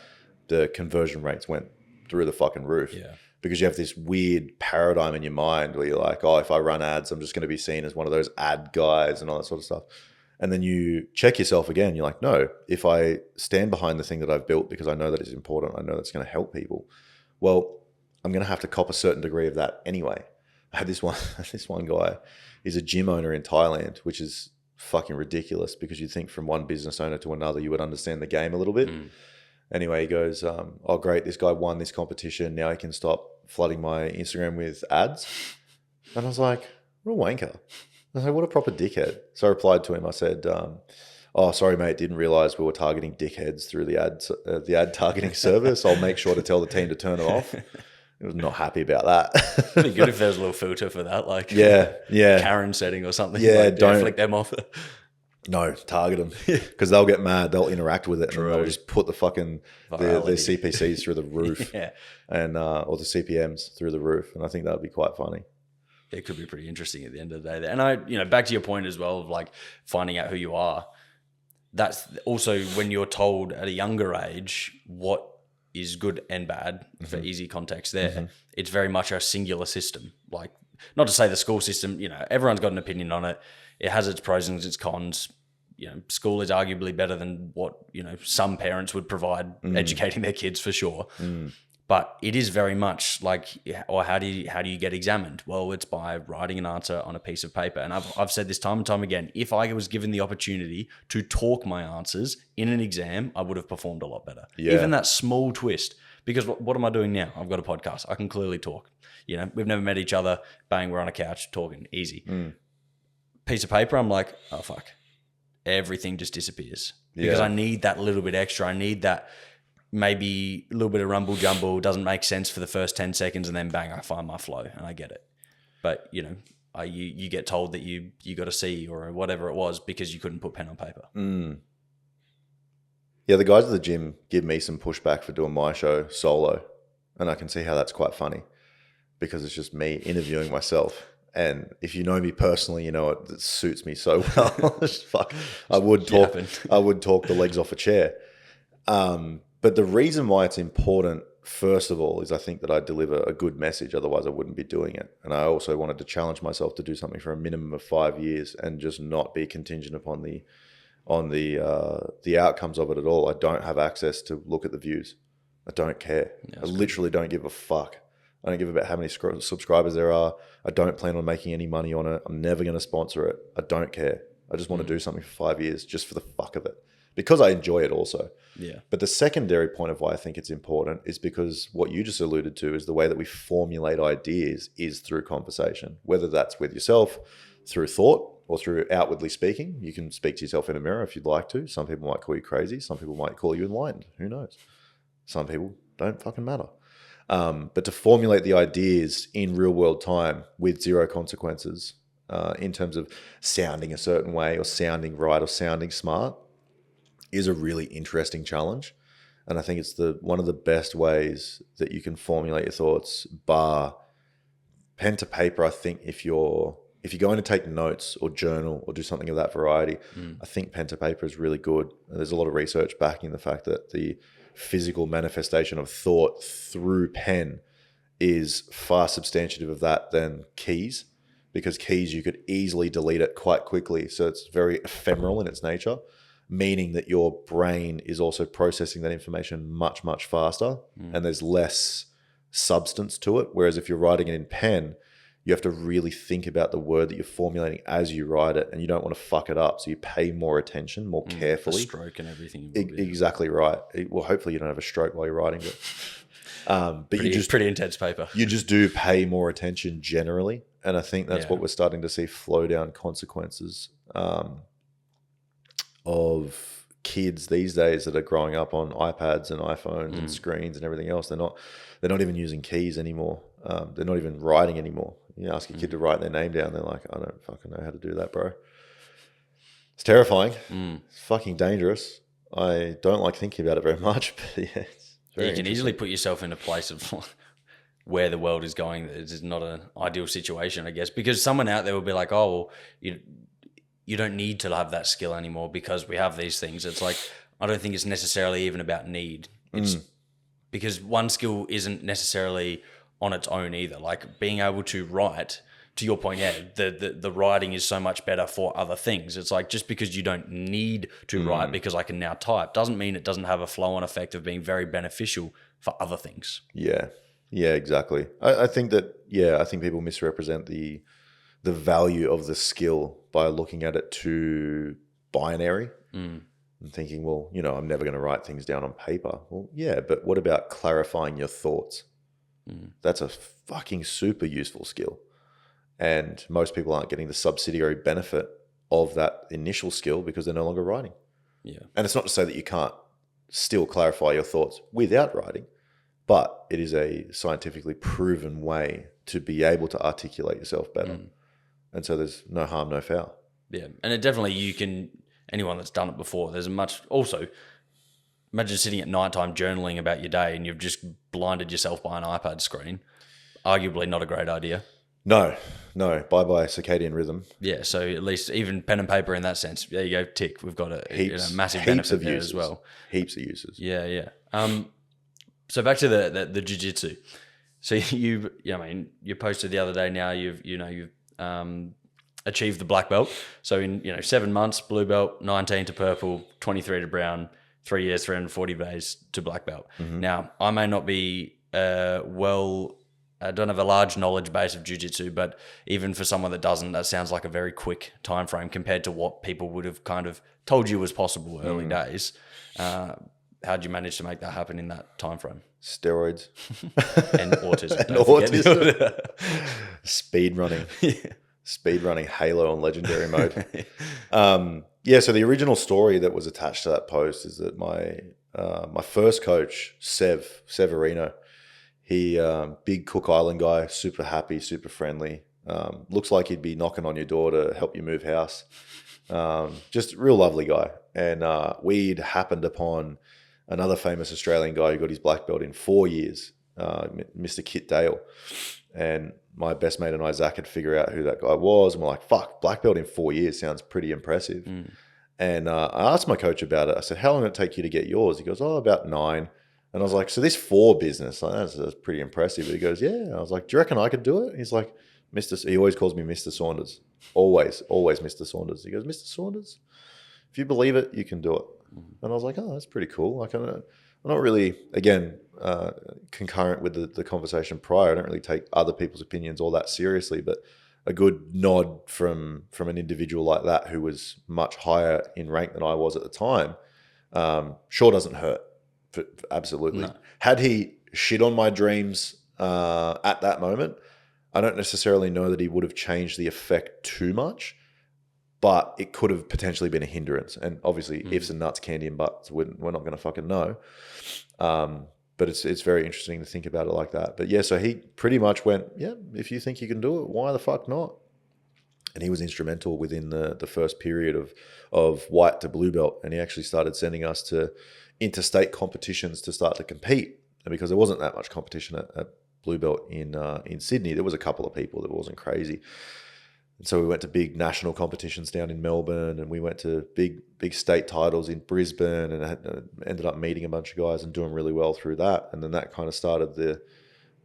the conversion rates went through the fucking roof. Yeah. Because you have this weird paradigm in your mind where you're like, oh, if I run ads, I'm just going to be seen as one of those ad guys and all that sort of stuff. And then you check yourself again. You're like, no, if I stand behind the thing that I've built because I know that it's important, I know that's going to help people, well, I'm going to have to cop a certain degree of that anyway. I had this one guy, he's a gym owner in Thailand, which is fucking ridiculous because you'd think from one business owner to another, you would understand the game a little bit. Anyway, he goes, oh, great, this guy won this competition. Now he can stop flooding my Instagram with ads. And I was like, what a wanker. I was like, what a proper dickhead. So I replied to him. I said, oh, sorry, mate, didn't realize we were targeting dickheads through the ad targeting service. I'll make sure to tell the team to turn it off. I was not happy about that. It'd be good if there was a little filter for that, like yeah. Karen setting or something. Yeah, like, don't flick them off. No, target them because they'll get mad. They'll interact with it and they'll just put the fucking their CPCs through the roof, and or the CPMs through the roof. And I think that would be quite funny. It could be pretty interesting at the end of the day. And back to your point as well of like finding out who you are. That's also when you're told at a younger age what is good and bad for easy context there. It's very much a singular system. Like, not to say the school system, everyone's got an opinion on it. It has its pros and its cons. School is arguably better than what, some parents would provide educating their kids for sure. But it is very much like, or how do you get examined? Well, it's by writing an answer on a piece of paper. And I've said this time and time again, if I was given the opportunity to talk my answers in an exam, I would have performed a lot better. Yeah. Even that small twist. Because what am I doing now? I've got a podcast. I can clearly talk. We've never met each other. Bang, we're on a couch talking. Easy. Piece of paper, I'm like, oh, fuck. Everything just disappears. Because I need that little bit extra. I need that maybe a little bit of rumble jumble, doesn't make sense for the first 10 seconds, and then bang, I find my flow and I get it. But, you get told that you got a C or whatever it was because you couldn't put pen on paper. Yeah, the guys at the gym give me some pushback for doing my show solo. And I can see how that's quite funny because it's just me interviewing myself. And if you know me personally, it suits me so well. Fuck, I would talk the legs off a chair. But the reason why it's important, first of all, is I think that I deliver a good message. Otherwise, I wouldn't be doing it. And I also wanted to challenge myself to do something for a minimum of 5 years and just not be contingent upon the outcomes of it at all. I don't have access to look at the views. I don't care. Yeah, I literally don't give a fuck. I don't give about how many subscribers there are. I don't plan on making any money on it. I'm never going to sponsor it. I don't care. I just want to do something for 5 years just for the fuck of it, because I enjoy it also. Yeah. But the secondary point of why I think it's important is because what you just alluded to is the way that we formulate ideas is through conversation, whether that's with yourself, through thought, or through outwardly speaking. You can speak to yourself in a mirror if you'd like to. Some people might call you crazy. Some people might call you enlightened. Who knows? Some people don't fucking matter. But to formulate the ideas in real world time with zero consequences, in terms of sounding a certain way or sounding right or sounding smart, is a really interesting challenge. And I think it's one of the best ways that you can formulate your thoughts, bar pen to paper. I think if you're going to take notes or journal or do something of that variety, I think pen to paper is really good. And there's a lot of research backing the fact that the physical manifestation of thought through pen is far substantive of that than keys, because keys, you could easily delete it quite quickly. So it's very ephemeral in its nature, meaning that your brain is also processing that information much, much faster, and there's less substance to it. Whereas if you're writing it in pen, you have to really think about the word that you're formulating as you write it, and you don't want to fuck it up. So you pay more attention, more carefully. The stroke and everything. Exactly right. Well, hopefully you don't have a stroke while you're writing, but pretty intense paper. You just do pay more attention generally. And I think that's what we're starting to see flow down consequences of kids these days that are growing up on iPads and iPhones and screens and everything else. They're not even using keys anymore. They're not even writing anymore. You ask a kid to write their name down, they're like, I don't fucking know how to do that, bro. It's terrifying. It's fucking dangerous. I don't like thinking about it very much, but yeah. You can easily put yourself in a place of where the world is going. It's not an ideal situation, I guess, because someone out there will be like, oh, well, you don't need to have that skill anymore because we have these things. It's like, I don't think it's necessarily even about need. It's because one skill isn't necessarily on its own either. Like being able to write, to your point, the writing is so much better for other things. It's like, just because you don't need to write because I can now type doesn't mean it doesn't have a flow-on effect of being very beneficial for other things. Yeah, exactly. I think people misrepresent the value of the skill by looking at it too binary and thinking, well, I'm never going to write things down on paper. Well, yeah, but what about clarifying your thoughts? That's a fucking super useful skill. And most people aren't getting the subsidiary benefit of that initial skill because they're no longer writing. Yeah. And it's not to say that you can't still clarify your thoughts without writing, but it is a scientifically proven way to be able to articulate yourself better. And so there's no harm, no foul. Yeah. And it definitely, anyone that's done it before, also, imagine sitting at nighttime journaling about your day and you've just blinded yourself by an iPad screen. Arguably not a great idea. No. Bye-bye circadian rhythm. Yeah, so at least even pen and paper in that sense. There you go, tick. We've got a massive benefit there as well. Heaps of uses. Yeah. So back to the jiu-jitsu. So you posted the other day now you've achieved the black belt. So in 7 months, blue belt, 19 to purple, 23 to brown, 3 years, 340 days to black belt. Now, I may not be I don't have a large knowledge base of jiu-jitsu, but even for someone that doesn't, that sounds like a very quick time frame compared to what people would have kind of told you was possible early days. How'd you manage to make that happen in that time frame? Steroids. And autism. Speed running. Speed running Halo on legendary mode. So the original story that was attached to that post is that my first coach, Severino, he big Cook Island guy, super happy, super friendly. Looks like he'd be knocking on your door to help you move house. Just real lovely guy. And we'd happened upon another famous Australian guy who got his black belt in 4 years, Mr. Kit Dale. And my best mate and I, Zach, had figured out who that guy was. And we're like, fuck, black belt in 4 years sounds pretty impressive. And I asked my coach about it. I said, how long did it take you to get yours? He goes, about 9. And I was like, so this 4 business, like, that's pretty impressive. He goes, yeah. And I was like, do you reckon I could do it? He's like, he always calls me Mr. Saunders. Always Mr. Saunders. He goes, Mr. Saunders, if you believe it, you can do it. And I was like, oh, that's pretty cool. Like, I'm not really, again, concurrent with the conversation prior. I don't really take other people's opinions all that seriously, but a good nod from an individual like that who was much higher in rank than I was at the time, sure doesn't hurt. Absolutely. No. Had he shit on my dreams at that moment, I don't necessarily know that he would have changed the effect too much, but it could have potentially been a hindrance. And obviously, ifs and nuts, candy and butts, we're not going to fucking know. But it's very interesting to think about it like that. But yeah, so he pretty much went, yeah, if you think you can do it, why the fuck not? And he was instrumental within the first period of white to blue belt. And he actually started sending us to interstate competitions to start to compete. And because there wasn't that much competition at blue belt in Sydney, there was a couple of people that wasn't crazy. And so we went to big national competitions down in Melbourne, and we went to big state titles in Brisbane, and ended up meeting a bunch of guys and doing really well through that. And then that kind of started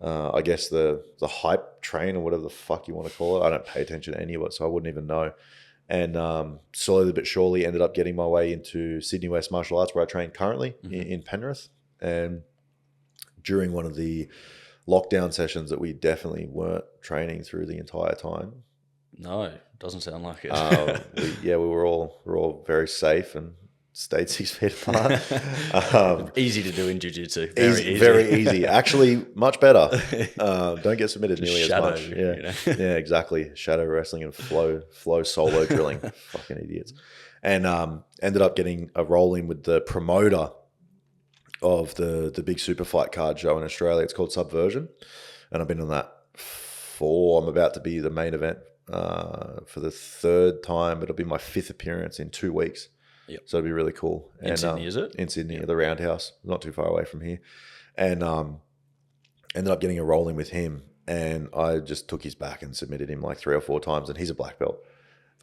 I guess the hype train, or whatever the fuck you want to call it. I don't pay attention to any of it, so I wouldn't even know. And slowly but surely ended up getting my way into Sydney West Martial Arts, where I train currently in Penrith. And during one of the lockdown sessions that we definitely weren't training through the entire time. No, doesn't sound like it. We were all very safe and stayed 6 feet apart. Easy to do in jiu-jitsu. Very easy. Actually, much better. Don't get submitted nearly as much. Yeah, you know? Yeah, exactly. Shadow wrestling and flow solo drilling. Fucking idiots. And ended up getting a role in with the promoter of the big super fight card show in Australia. It's called Subversion, and I've been on that I'm about to be the main event for the third time. It'll be my 5th appearance in 2 weeks. Yep. So it'll be really cool. In Sydney, is it? In Sydney, the Roundhouse, not too far away from here. And ended up getting a role in with him, and I just took his back and submitted him like 3 or 4 times, and he's a black belt.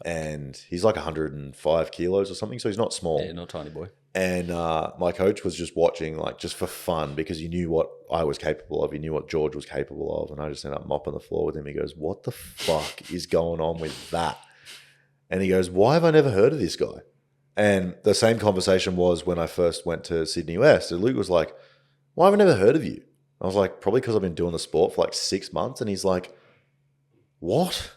And he's like 105 kilos or something, so he's not small. Yeah, not tiny boy. And my coach was just watching, like, just for fun, because he knew what I was capable of. He knew what George was capable of. And I just ended up mopping the floor with him. He goes, what the fuck is going on with that? And he goes, why have I never heard of this guy? And the same conversation was when I first went to Sydney West. And Luke was like, why have I never heard of you? I was like, probably because I've been doing the sport for like 6 months. And he's like, what?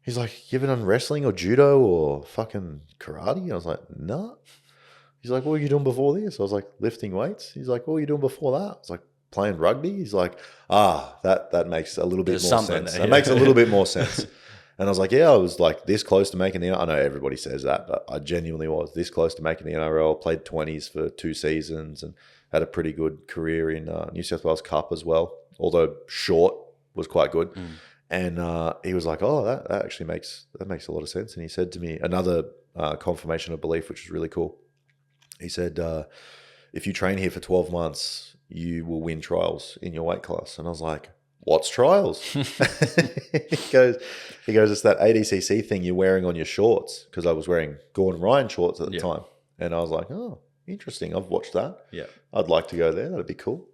He's like, you ever done wrestling or judo or fucking karate? And I was like, nah. He's like, what were you doing before this? I was like, lifting weights. He's like, what were you doing before that? I was like, playing rugby. He's like, that makes a little bit more sense. That makes a little bit more sense. And I was like, yeah, I was like this close to making the NRL. I know everybody says that, but I genuinely was this close to making the NRL. Played 20s for 2 seasons and had a pretty good career in New South Wales Cup as well, although short, was quite good. And he was like, oh, that actually makes a lot of sense. And he said to me, another confirmation of belief, which is really cool. He said, if you train here for 12 months, you will win trials in your weight class. And I was like, what's trials? he goes, it's that ADCC thing you're wearing on your shorts, because I was wearing Gordon Ryan shorts at the time. And I was like, oh, interesting. I've watched that. Yeah, I'd like to go there. That'd be cool.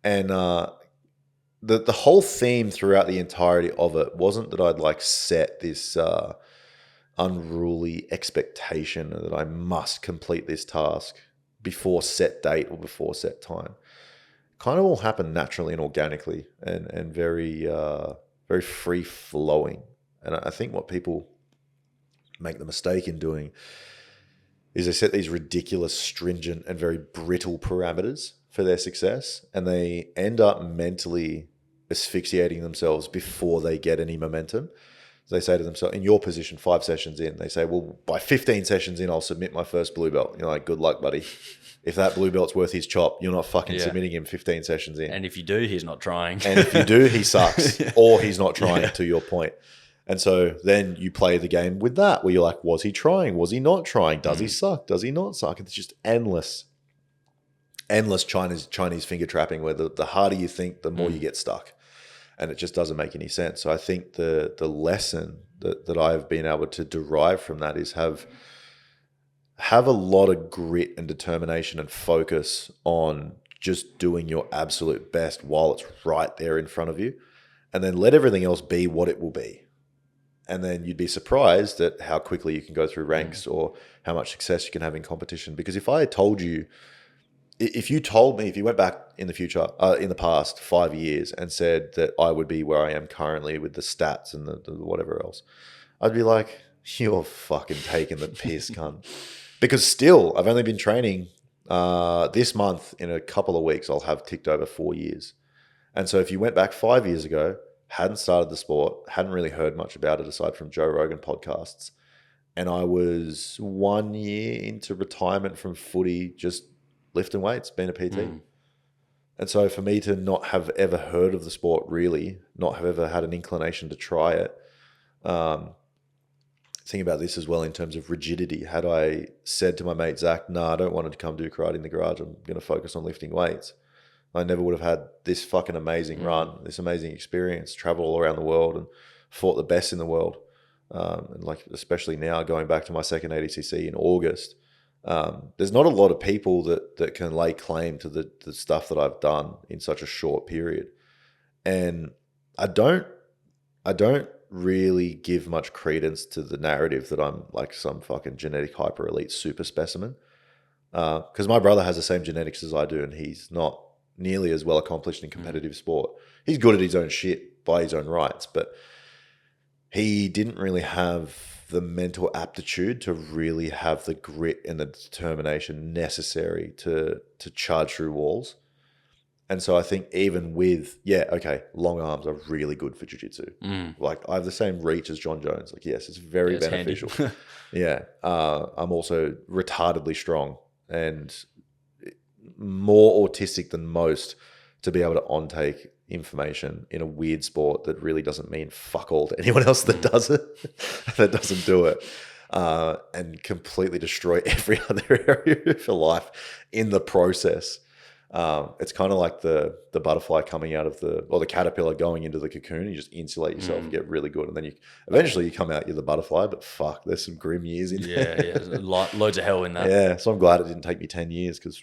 And the whole theme throughout the entirety of it wasn't that I'd like set this unruly expectation that I must complete this task before set date or before set time. Kind of all happened naturally and organically and very very free flowing. And I think what people make the mistake in doing is they set these ridiculous, stringent and very brittle parameters for their success, and they end up mentally asphyxiating themselves before they get any momentum. So they say to themselves, in your position, 5 sessions in, they say, well, by 15 sessions in, I'll submit my first blue belt. You're like, good luck, buddy. If that blue belt's worth his chop, you're not fucking submitting him 15 sessions in. And if you do, he's not trying. And if you do, he sucks, or he's not trying, to your point. And so then you play the game with that, where you're like, was he trying? Was he not trying? Does he suck? Does he not suck? It's just endless Chinese finger trapping, where the harder you think, the more you get stuck. And it just doesn't make any sense. So I think the lesson that I've been able to derive from that is have a lot of grit and determination and focus on just doing your absolute best while it's right there in front of you, and then let everything else be what it will be. And then you'd be surprised at how quickly you can go through ranks or how much success you can have in competition. Because if I had told you, if you told me, if you went back in the future, in the past 5 years and said that I would be where I am currently with the stats and the whatever else, I'd be like, you're fucking taking the piss, cunt. Because still, I've only been training this month. In a couple of weeks, I'll have ticked over 4 years. And so if you went back 5 years ago, hadn't started the sport, hadn't really heard much about it aside from Joe Rogan podcasts, and I was 1 year into retirement from footy, just lifting weights, being a PT. And so for me to not have ever heard of the sport really, not have ever had an inclination to try it, think about this as well in terms of rigidity. Had I said to my mate, Zach, I don't want to come do karate in the garage, I'm going to focus on lifting weights, I never would have had this fucking amazing run, this amazing experience, travel all around the world and fought the best in the world. And like, especially now going back to my second ADCC in August, there's not a lot of people that can lay claim to the stuff that I've done in such a short period. And I don't really give much credence to the narrative that I'm like some fucking genetic hyper elite super specimen. Because my brother has the same genetics as I do, and he's not nearly as well accomplished in competitive sport. He's good at his own shit by his own rights, but he didn't really have the mental aptitude to really have the grit and the determination necessary to charge through walls. And so I think even with, long arms are really good for jiu-jitsu. Like I have the same reach as John Jones. Like, yes, it's very beneficial. I'm also retardedly strong and more autistic than most to be able to on-take information in a weird sport that really doesn't mean fuck all to anyone else that does it, that doesn't do it, and completely destroy every other area of your life in the process. It's kind of like the butterfly coming out of the caterpillar going into the cocoon. You just insulate yourself and get really good. And then you eventually come out, you're the butterfly, but fuck, there's some grim years in there. Yeah. Loads of hell in that. Yeah. So I'm glad it didn't take me 10 years because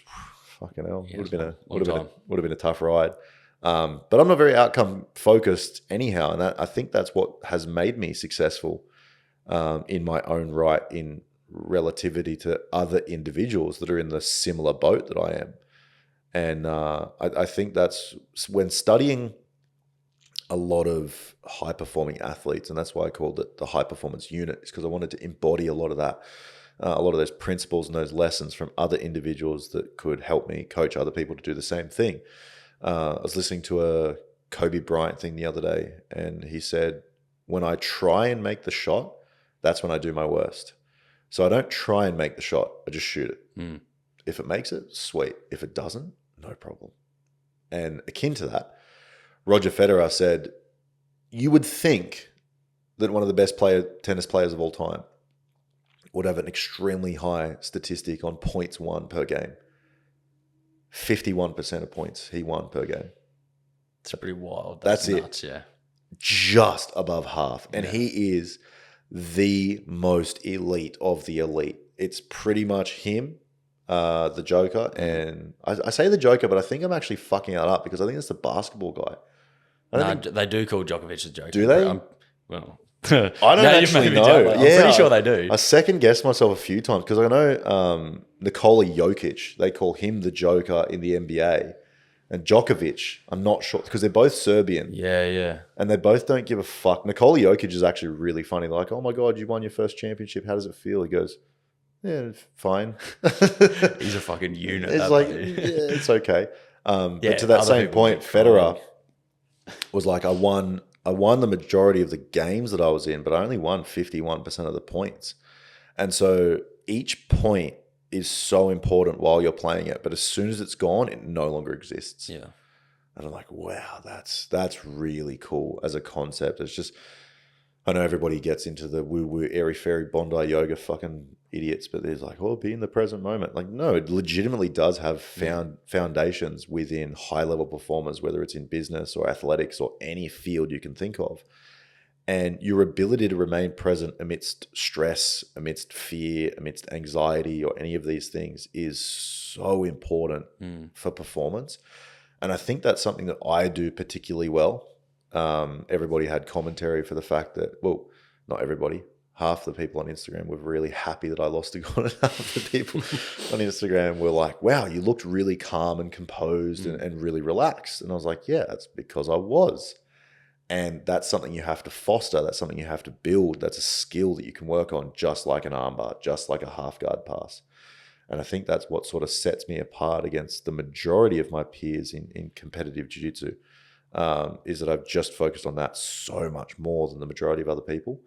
fucking hell, would have been a tough ride. But I'm not very outcome focused anyhow. And I think that's what has made me successful, in my own right, in relativity to other individuals that are in the similar boat that I am. And I think that's when studying a lot of high-performing athletes, and that's why I called it the high-performance unit, is because I wanted to embody a lot of that, a lot of those principles and those lessons from other individuals that could help me coach other people to do the same thing. I was listening to a Kobe Bryant thing the other day, and he said, when I try and make the shot, that's when I do my worst. So I don't try and make the shot, I just shoot it. If it makes it, sweet. If it doesn't, no problem. And akin to that, Roger Federer said, you would think that one of the best tennis players of all time would have an extremely high statistic on points won per game. 51% of points he won per game. It's pretty wild. That's nuts, it. Yeah. Just above half. And he is the most elite of the elite. It's pretty much him, the Joker. And I say the Joker, but I think I'm actually fucking that up because I think it's the basketball guy. They do call Djokovic the Joker. Do they? I don't actually know. I'm pretty sure they do. I second guessed myself a few times because I know Nikola Jokic, they call him the Joker in the NBA. And Djokovic, I'm not sure, because they're both Serbian. Yeah. And they both don't give a fuck. Nikola Jokic is actually really funny. They're like, oh my God, you won your first championship. How does it feel? He goes, yeah, fine. He's a fucking unit. It's like, it's okay. But to that same point, Federer was like, I won the majority of the games that I was in, but I only won 51% of the points. And so each point is so important while you're playing it, but as soon as it's gone, it no longer exists. Yeah. And I'm like, wow, that's really cool as a concept. It's just, I know everybody gets into the woo-woo, airy-fairy, Bondi yoga fucking idiots, but there's like, be in the present moment. Like, no, it legitimately does have foundations within high-level performers, whether it's in business or athletics or any field you can think of. And your ability to remain present amidst stress, amidst fear, amidst anxiety, or any of these things is so important for performance. And I think that's something that I do particularly well. Everybody had commentary for the fact that, not everybody, half the people on Instagram were really happy that I lost to God, and half the people on Instagram were like, wow, you looked really calm and composed and really relaxed. And I was like, yeah, that's because I was. And that's something you have to foster. That's something you have to build. That's a skill that you can work on, just like an armbar, just like a half guard pass. And I think that's what sort of sets me apart against the majority of my peers in competitive jiu-jitsu, is that I've just focused on that so much more than the majority of other people.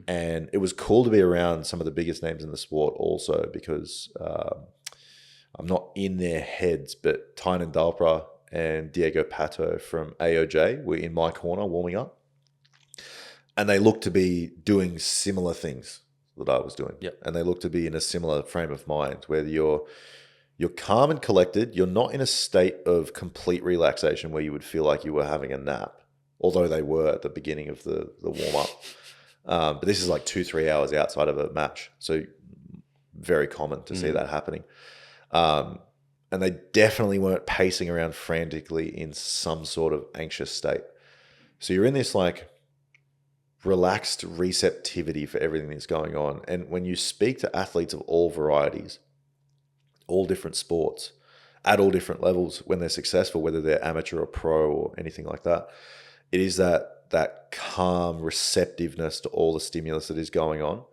And it was cool to be around some of the biggest names in the sport also, because I'm not in their heads, but Tynan Dalpra and Diego Pato from AOJ were in my corner warming up. And they looked to be doing similar things that I was doing. Yep. And they look to be in a similar frame of mind, where you're calm and collected. You're not in a state of complete relaxation where you would feel like you were having a nap, although they were at the beginning of the warm-up. But this is like 2-3 hours outside of a match. So very common to see that happening. And they definitely weren't pacing around frantically in some sort of anxious state. So you're in this like relaxed receptivity for everything that's going on. And when you speak to athletes of all varieties, all different sports, at all different levels, when they're successful, whether they're amateur or pro or anything like that, it is that calm receptiveness to all the stimulus that is going on.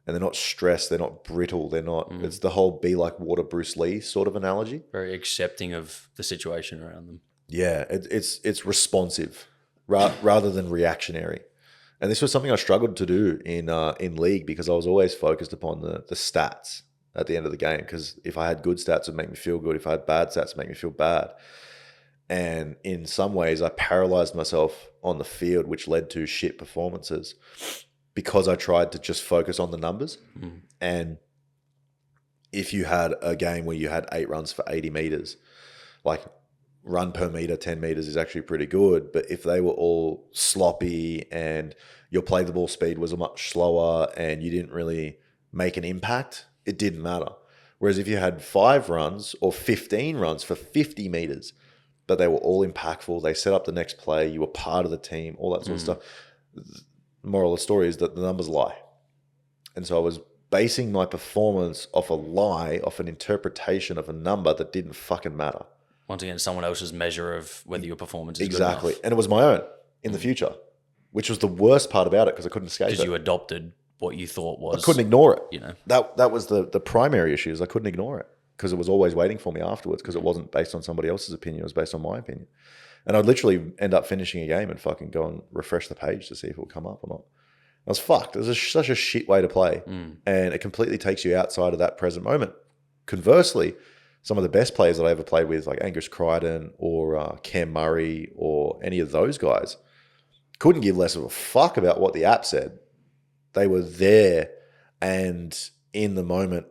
And they're not stressed, they're not brittle, they're not, it's the whole be like water Bruce Lee sort of analogy. Very accepting of the situation around them. Yeah, it's responsive rather than reactionary. And this was something I struggled to do in league, because I was always focused upon the stats at the end of the game. Because if I had good stats, it would make me feel good. If I had bad stats, it would make me feel bad. And in some ways, I paralyzed myself on the field, which led to shit performances, because I tried to just focus on the numbers. And if you had a game where you had 8 runs for 80 meters, like run per meter, 10 meters is actually pretty good. But if they were all sloppy and your play the ball speed was much slower and you didn't really make an impact, it didn't matter. Whereas if you had 5 runs or 15 runs for 50 meters, but they were all impactful, they set up the next play, you were part of the team, all that sort of stuff. Moral of the story is that the numbers lie. And so I was basing my performance off a lie, off an interpretation of a number that didn't fucking matter. Once again, someone else's measure of whether your performance is exactly. good enough. And it was my own in the future, which was the worst part about it, because I couldn't escape it. Because you adopted what you thought was... I couldn't ignore it. You know, that was the primary issue, is I couldn't ignore it, because it was always waiting for me afterwards, because it wasn't based on somebody else's opinion, it was based on my opinion. And I'd literally end up finishing a game and fucking go and refresh the page to see if it would come up or not. I was fucked. It was such a shit way to play. And it completely takes you outside of that present moment. Conversely, some of the best players that I ever played with, like Angus Crichton or Cam Murray or any of those guys, couldn't give less of a fuck about what the app said. They were there and in the moment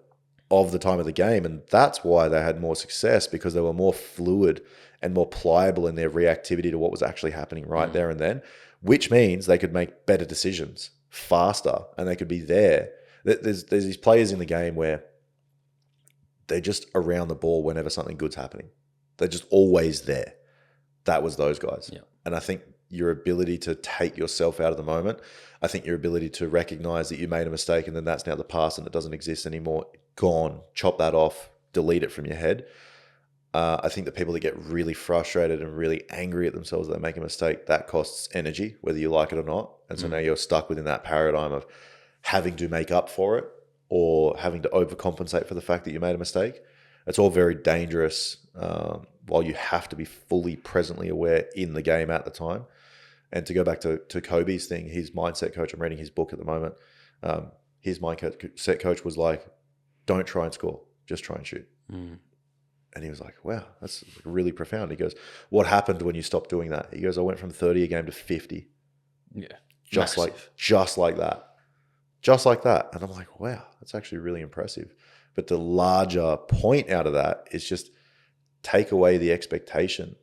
of the time of the game. And that's why they had more success, because they were more fluid and more pliable in their reactivity to what was actually happening right there and then, which means they could make better decisions faster and they could be there. There's these players in the game where they're just around the ball whenever something good's happening. They're just always there. That was those guys. Yeah. And I think your ability to take yourself out of the moment, I think your ability to recognize that you made a mistake and then that's now the past and it doesn't exist anymore, gone, chop that off, delete it from your head. I think the people that get really frustrated and really angry at themselves that they make a mistake, that costs energy, whether you like it or not. And so now you're stuck within that paradigm of having to make up for it or having to overcompensate for the fact that you made a mistake. It's all very dangerous while you have to be fully presently aware in the game at the time. And to go back to Kobe's thing, his mindset coach, I'm reading his book at the moment. His mindset coach was like, don't try and score, just try and shoot. And he was like, wow, that's really profound. He goes, what happened when you stopped doing that? He goes, I went from 30 a game to 50. Yeah. Just like that. Just like that. And I'm like, wow, that's actually really impressive. But the larger point out of that is just take away the expectation.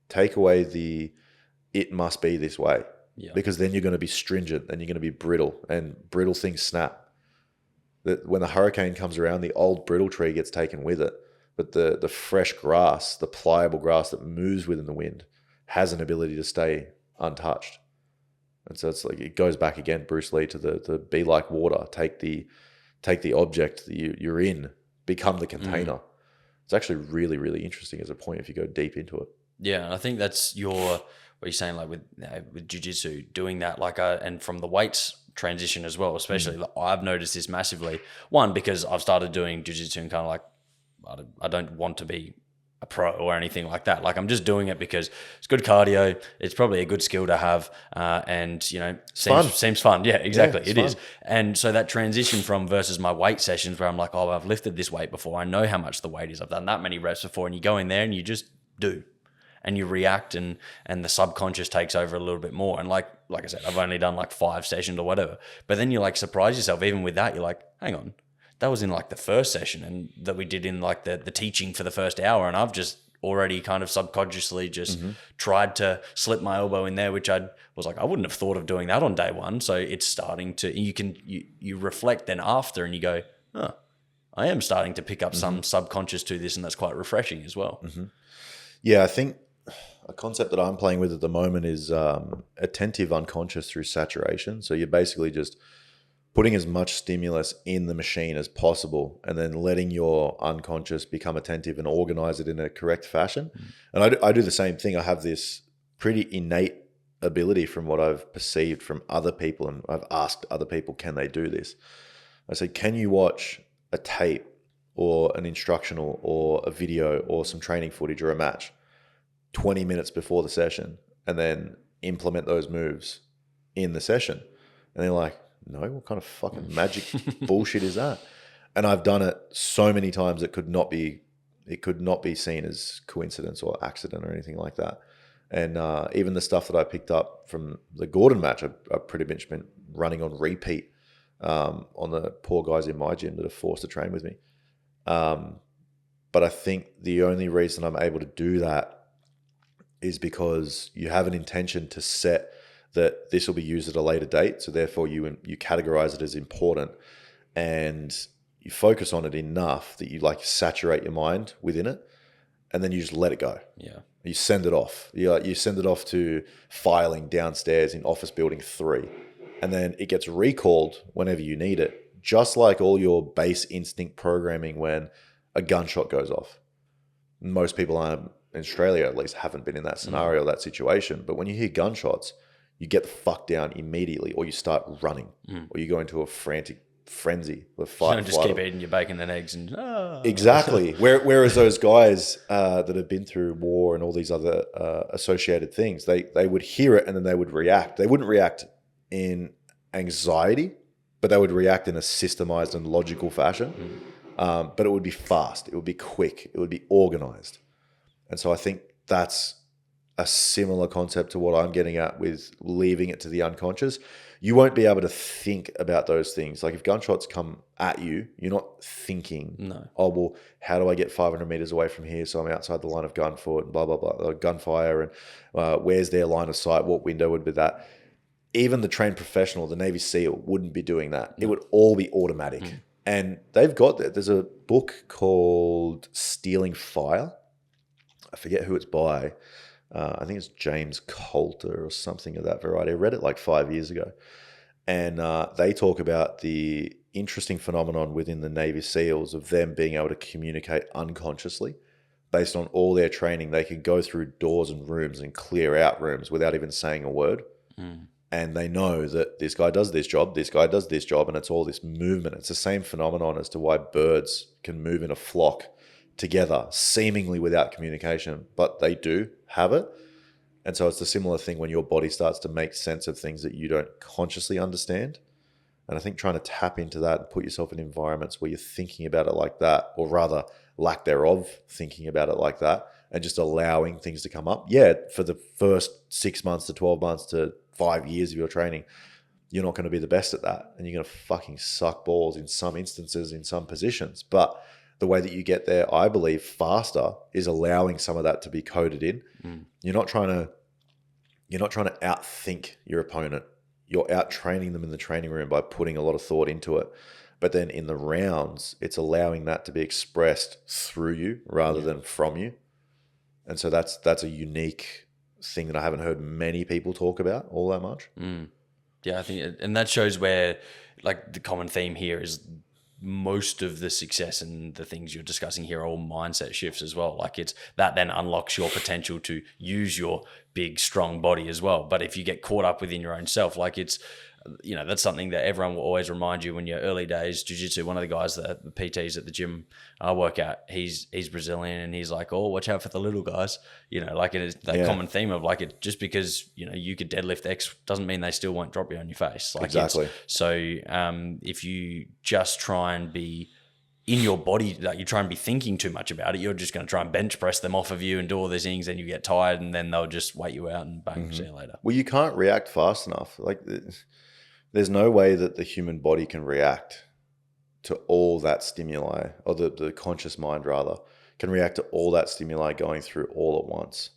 Take away the, it must be this way. Yeah. Because then you're going to be stringent and you're going to be brittle, and brittle things snap. That when the hurricane comes around, the old brittle tree gets taken with it. But the fresh grass, the pliable grass that moves within the wind, has an ability to stay untouched. And so it's like, it goes back again, Bruce Lee, to the be like water, take the object that you're in, become the container. It's actually really, really interesting as a point if you go deep into it. Yeah, and I think that's what you're saying, like with jiu-jitsu, doing that, like, and from the weights transition as well, especially. Like, I've noticed this massively. One, because I've started doing jiu-jitsu and kind of like, I don't want to be a pro or anything like that. Like, I'm just doing it because it's good cardio. It's probably a good skill to have, and seems fun. Yeah, exactly. It is. And so that transition from versus my weight sessions, where I'm like, oh, I've lifted this weight before. I know how much the weight is. I've done that many reps before, and you go in there and you just do. And you react, and the subconscious takes over a little bit more. And like I said, I've only done like 5 sessions or whatever. But then you like surprise yourself. Even with that, you're like, hang on, that was in like the first session, and that we did in like the teaching for the first hour. And I've just already kind of subconsciously just tried to slip my elbow in there, which I was like, I wouldn't have thought of doing that on day one. So it's starting to, you reflect then after, and you go, oh, I am starting to pick up some subconscious to this, and that's quite refreshing as well. Yeah, I think a concept that I'm playing with at the moment is attentive unconscious through saturation. So you're basically just putting as much stimulus in the machine as possible, and then letting your unconscious become attentive and organize it in a correct fashion. And I do the same thing. I have this pretty innate ability from what I've perceived from other people, and I've asked other people, can they do this? I say, can you watch a tape or an instructional or a video or some training footage or a match 20 minutes before the session and then implement those moves in the session? And they're like, no, what kind of fucking magic bullshit is that? And I've done it so many times it could not be seen as coincidence or accident or anything like that. And even the stuff that I picked up from the Gordon match, I've pretty much been running on repeat on the poor guys in my gym that are forced to train with me. But I think the only reason I'm able to do that is because you have an intention to set that this will be used at a later date. So therefore you categorize it as important, and you focus on it enough that you like saturate your mind within it, and then you just let it go. Yeah. You send it off. You send it off to filing downstairs in office building 3, and then it gets recalled whenever you need it. Just like all your base instinct programming when a gunshot goes off. Most people in Australia at least haven't been in that scenario, that situation. But when you hear gunshots, you get the fuck down immediately, or you start running, or you go into a frantic frenzy with fight. You don't just keep eating your bacon and eggs and Exactly. Whereas those guys that have been through war and all these other associated things, they would hear it and then they would react. They wouldn't react in anxiety, but they would react in a systemized and logical fashion. But it would be fast. It would be quick. It would be organized. And so I think that's a similar concept to what I'm getting at with leaving it to the unconscious. You won't be able to think about those things. Like if gunshots come at you, you're not thinking, oh, well, how do I get 500 meters away from here so I'm outside the line of gunfoot and blah, blah, blah, gunfire, and where's their line of sight? What window would be that? Even the trained professional, the Navy SEAL, wouldn't be doing that. It would all be automatic. And they've got that. There's a book called Stealing Fire. I forget who it's by. I think it's James Coulter or something of that variety. I read it like 5 years ago. And they talk about the interesting phenomenon within the Navy SEALs of them being able to communicate unconsciously. Based on all their training, they can go through doors and rooms and clear out rooms without even saying a word. And they know that this guy does this job, this guy does this job, and it's all this movement. It's the same phenomenon as to why birds can move in a flock together, seemingly without communication, but they do have it. And so it's a similar thing when your body starts to make sense of things that you don't consciously understand. And I think trying to tap into that and put yourself in environments where you're thinking about it like that, or rather lack thereof thinking about it like that, and just allowing things to come up. Yeah, for the first 6 months to 12 months to 5 years of your training, you're not going to be the best at that. And you're going to fucking suck balls in some instances, in some positions. But the way that you get there, I believe, faster is allowing some of that to be coded in. You're not trying to outthink your opponent. You're out training them in the training room by putting a lot of thought into it. But then in the rounds, it's allowing that to be expressed through you rather than from you. And so that's a unique thing that I haven't heard many people talk about all that much. Yeah, I think, and that shows where, like, the common theme here is most of the success and the things you're discussing here are all mindset shifts as well. Like, it's that then unlocks your potential to use your big, strong body as well. But if you get caught up within your own self, like, it's, you know, that's something that everyone will always remind you when you're early days. Jiu-jitsu, one of the guys, the PTs at the gym I work at, he's Brazilian, and he's like, oh, watch out for the little guys. You know, like, it is that common theme of, like, it just because, you know, you could deadlift X doesn't mean they still won't drop you on your face. Like, Exactly. So if you just try and be in your body, like, you try and be thinking too much about it, you're just going to try and bench press them off of you and do all these things, and you get tired, and then they'll just wait you out and bang, see you later. Well, you can't react fast enough. Like, there's no way that the human body can react to all that stimuli, or the conscious mind rather, can react to all that stimuli going through all at once.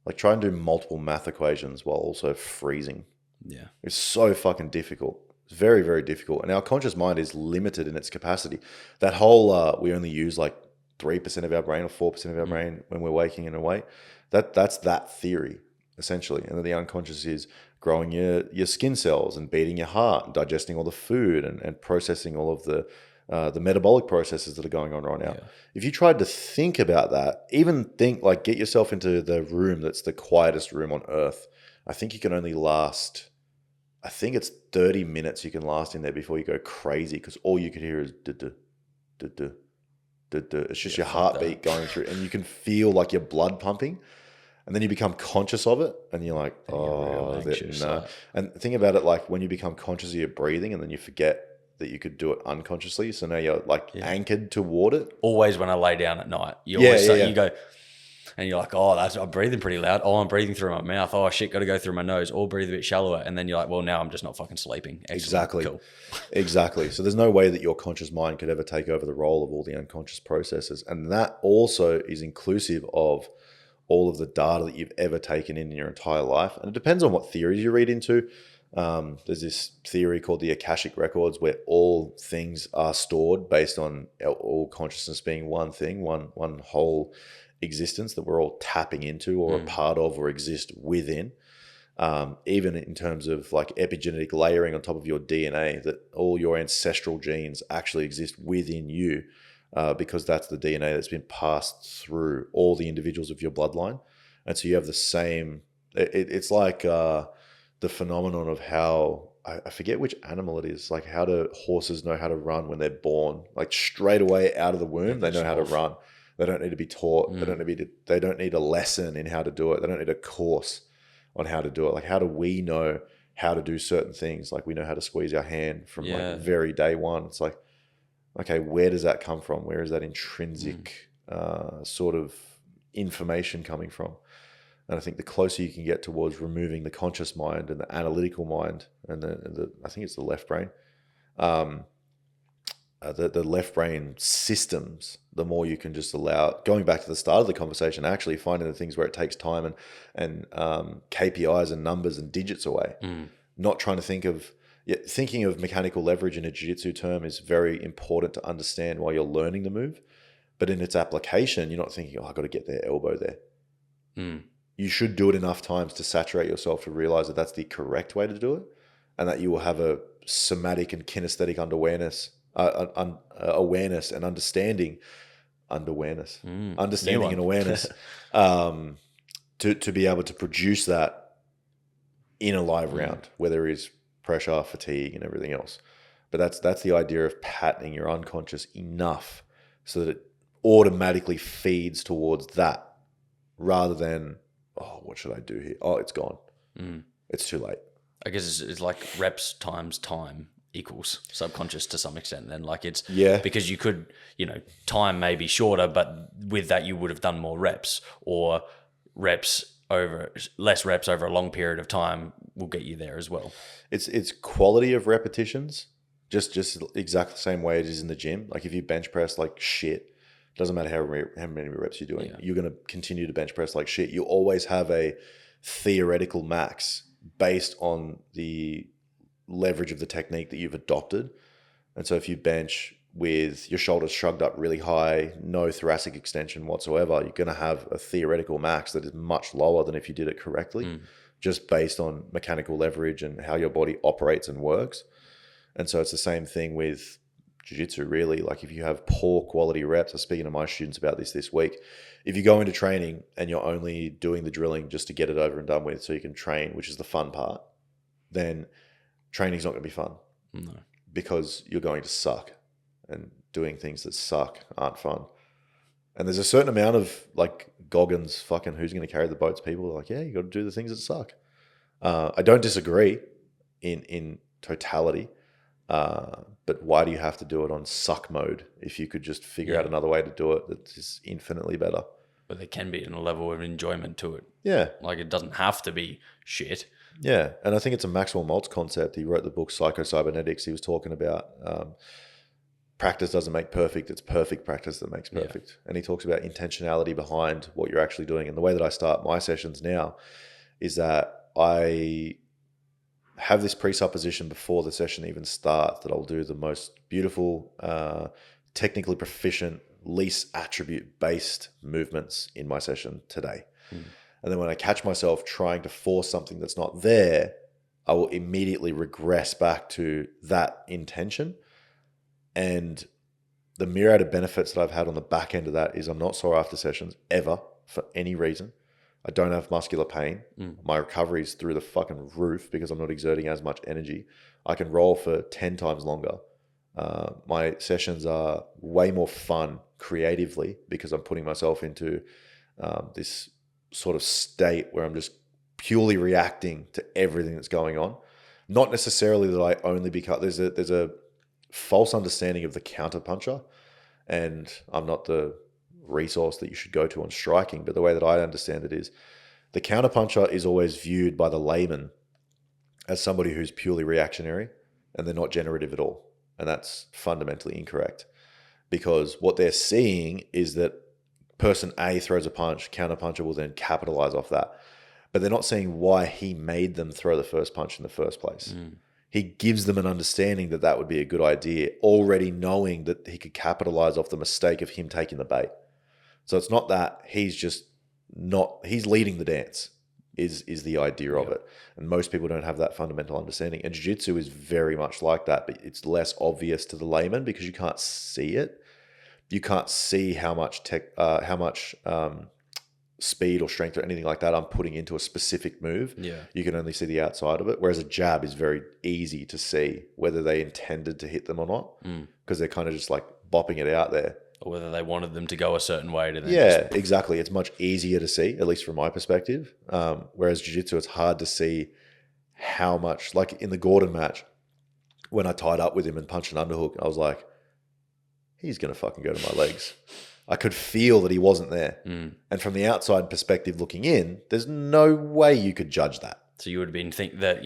Like, try and do multiple math equations while also freezing. Yeah. It's so fucking difficult. It's very, very difficult. And our conscious mind is limited in its capacity. That whole, we only use like 3% of our brain or 4% of our brain when we're waking and awake. That's that theory, essentially. And then the unconscious is growing your skin cells and beating your heart and digesting all the food and processing all of the metabolic processes that are going on right now. Yeah. If you tried to think about that, even think, like, get yourself into the room that's the quietest room on earth. I think you can only last, I think it's 30 minutes you can last in there before you go crazy, because all you could hear is duh-duh, duh-duh, duh-duh. It's just your heartbeat going through, and you can feel like your blood pumping. And then you become conscious of it, and you're like, oh, no. And think about it, like, when you become conscious of your breathing, and then you forget that you could do it unconsciously. So now you're like anchored toward it. Always when I lay down at night, you always you go, and you're like, oh, I'm breathing pretty loud. Oh, I'm breathing through my mouth. Oh shit, got to go through my nose. Or breathe a bit shallower. And then you're like, well, now I'm just not fucking sleeping. Excellent. Exactly. Cool. Exactly. So there's no way that your conscious mind could ever take over the role of all the unconscious processes. And that also is inclusive of all of the data that you've ever taken in your entire life. And it depends on what theories you read into. There's this theory called the Akashic Records, where all things are stored based on all consciousness being one thing, one whole existence that we're all tapping into or a part of or exist within. Even in terms of like epigenetic layering on top of your DNA, that all your ancestral genes actually exist within you. Because that's the DNA that's been passed through all the individuals of your bloodline. And so you have the same, it's like the phenomenon of how, I forget which animal it is, like, how do horses know how to run when they're born? Like, straight away out of the womb, they know how to run. They don't need to be taught. They don't need a lesson in how to do it. They don't need a course on how to do it. Like, how do we know how to do certain things? Like, we know how to squeeze our hand from like very day one. It's like, okay, where does that come from? Where is that intrinsic sort of information coming from? And I think the closer you can get towards removing the conscious mind and the analytical mind, and the I think it's the left brain, the left brain systems, the more you can just allow, going back to the start of the conversation, actually finding the things where it takes time and KPIs and numbers and digits away, not trying to think of, thinking of mechanical leverage in a jiu-jitsu term is very important to understand while you're learning the move. But in its application, you're not thinking, oh, I've got to get their elbow there. You should do it enough times to saturate yourself to realize that that's the correct way to do it, and that you will have a somatic and kinesthetic awareness and understanding and awareness to be able to produce that in a live round where there is pressure, fatigue, and everything else. But that's the idea of patterning your unconscious enough so that it automatically feeds towards that, rather than, oh, what should I do here? Oh, it's gone. It's too late. I guess it's like reps times time equals subconscious to some extent. Then, like, it's because you could, time may be shorter, but with that you would have done more reps, or less reps over a long period of time will get you there as well. It's quality of repetitions, just exactly the same way it is in the gym. Like, if you bench press like shit, doesn't matter how many reps you're doing, you're going to continue to bench press like shit. You always have a theoretical max based on the leverage of the technique that you've adopted. And so if you bench with your shoulders shrugged up really high, no thoracic extension whatsoever, you're going to have a theoretical max that is much lower than if you did it correctly, just based on mechanical leverage and how your body operates and works. And so it's the same thing with jiu-jitsu, really. Like if you have poor quality reps, I was speaking to my students about this week, if you go into training and you're only doing the drilling just to get it over and done with so you can train, which is the fun part, then training's not going to be fun. No. Because you're going to suck, and doing things that suck aren't fun. And there's a certain amount of like Goggins fucking who's going to carry the boats people are like, yeah, you got to do the things that suck. I don't disagree in totality, but why do you have to do it on suck mode if you could just figure out another way to do it that is infinitely better? But there can be a level of enjoyment to it. Yeah. Like it doesn't have to be shit. Yeah. And I think it's a Maxwell Maltz concept. He wrote the book Psycho-Cybernetics. He was talking about practice doesn't make perfect. It's perfect practice that makes perfect. Yeah. And he talks about intentionality behind what you're actually doing. And the way that I start my sessions now is that I have this presupposition before the session even starts that I'll do the most beautiful, technically proficient, least attribute-based movements in my session today. And then when I catch myself trying to force something that's not there, I will immediately regress back to that intention. And the myriad of benefits that I've had on the back end of that is I'm not sore after sessions ever for any reason. I don't have muscular pain. My recovery is through the fucking roof because I'm not exerting as much energy. I can roll for 10 times longer. My sessions are way more fun creatively because I'm putting myself into this sort of state where I'm just purely reacting to everything that's going on. Not necessarily that I only become, there's a false understanding of the counterpuncher, and I'm not the resource that you should go to on striking, but the way that I understand it is the counterpuncher is always viewed by the layman as somebody who's purely reactionary and they're not generative at all. And that's fundamentally incorrect, because what they're seeing is that person A throws a punch, counterpuncher will then capitalize off that. But they're not seeing why he made them throw the first punch in the first place. He gives them an understanding that that would be a good idea, already knowing that he could capitalize off the mistake of him taking the bait. So it's not that he's leading the dance is the idea of it. And most people don't have that fundamental understanding. And jiu-jitsu is very much like that, but it's less obvious to the layman because you can't see it. You can't see how much speed or strength or anything like that I'm putting into a specific move. Yeah. You can only see the outside of it. Whereas a jab is very easy to see whether they intended to hit them or not, because they're kind of just like bopping it out there. Or whether they wanted them to go a certain way to then exactly. It's much easier to see, at least from my perspective. Whereas jiu-jitsu, it's hard to see how much, like in the Gordon match, when I tied up with him and punched an underhook, I was like, he's going to fucking go to my legs. I could feel that he wasn't there. And from the outside perspective looking in, there's no way you could judge that. So you would have been think that,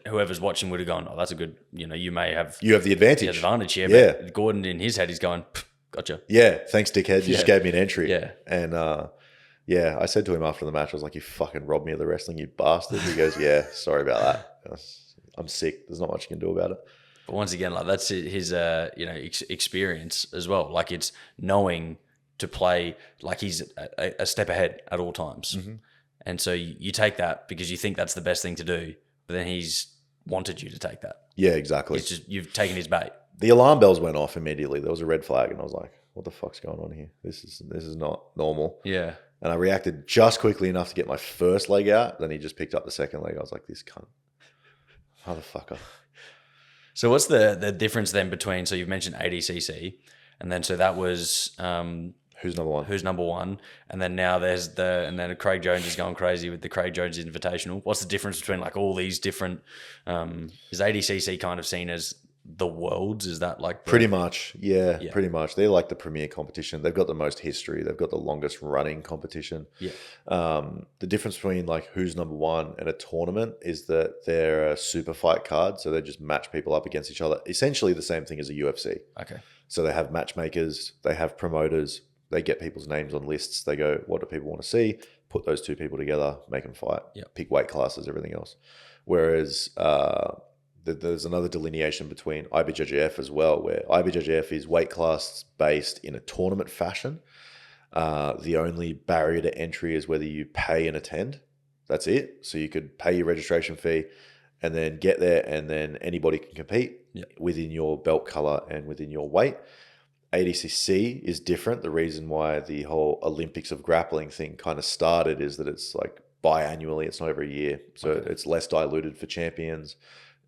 whoever's watching would have gone, oh, that's a good, you may have... You have the advantage. The advantage here. Yeah. But Gordon in his head, he's going, gotcha. Yeah, thanks, dickhead. You just gave me an entry. Yeah. And I said to him after the match, I was like, you fucking robbed me of the wrestling, you bastard. He goes, yeah, sorry about that. I'm sick. There's not much you can do about it. But once again, like that's his, experience as well. Like it's knowing to play like he's a step ahead at all times. And so you take that because you think that's the best thing to do, but then he's wanted you to take that. Yeah, exactly. It's just, you've taken his bait. The alarm bells went off immediately. There was a red flag and I was like, what the fuck's going on here? This is not normal. Yeah. And I reacted just quickly enough to get my first leg out. Then he just picked up the second leg. I was like, this cunt. Motherfucker. So what's the difference then between, so you've mentioned ADCC, and then so that was Who's Number One? Who's Number One, and then now there's and then Craig Jones is going crazy with the Craig Jones Invitational. What's the difference between like all these different? Is ADCC kind of seen as the worlds? Is that like pretty much? Yeah, pretty much. They're like the premier competition. They've got the most history. They've got the longest running competition. Yeah. The difference between like Who's Number One and a tournament is that they're a super fight card, so they just match people up against each other. Essentially the same thing as a UFC. Okay. So they have matchmakers, they have promoters, they get people's names on lists. They go, what do people want to see? Put those two people together, make them fight. Yep. Pick weight classes, everything else. Whereas there's another delineation between IBJJF as well, where IBJJF is weight class based in a tournament fashion. The only barrier to entry is whether you pay and attend. That's it. So you could pay your registration fee and then get there, and then anybody can compete within your belt color and within your weight. ADCC is different. The reason why the whole Olympics of grappling thing kind of started is that it's like biannually. It's not every year. So it's less diluted for champions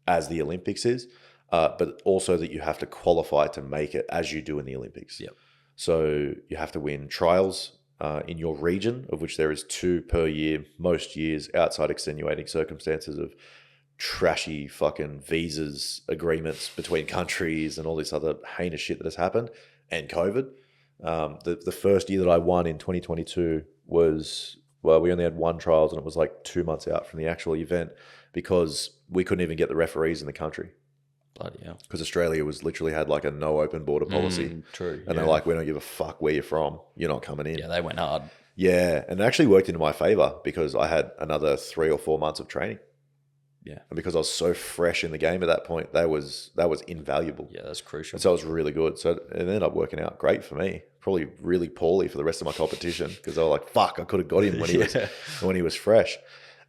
as the Olympics is, but also that you have to qualify to make it as you do in the Olympics. Yep. So you have to win trials in your region, of which there is 2 per year, most years, outside extenuating circumstances of trashy fucking visas agreements between countries and all this other heinous shit that has happened, and COVID. The first year that I won in 2022 was, well, we only had 1 trials, and it was like 2 months out from the actual event because we couldn't even get the referees in the country. Bloody hell. Because Australia was literally had like a no open border policy. True. And they're like, we don't give a fuck where you're from. You're not coming in. Yeah, they went hard. Yeah. And it actually worked into my favor because I had another 3 or 4 months of training. Yeah. And because I was so fresh in the game at that point, that was invaluable. Yeah, that's crucial. And so it was really good. So it ended up working out great for me. Probably really poorly for the rest of my competition because they were like, fuck, I could have got him when he was fresh.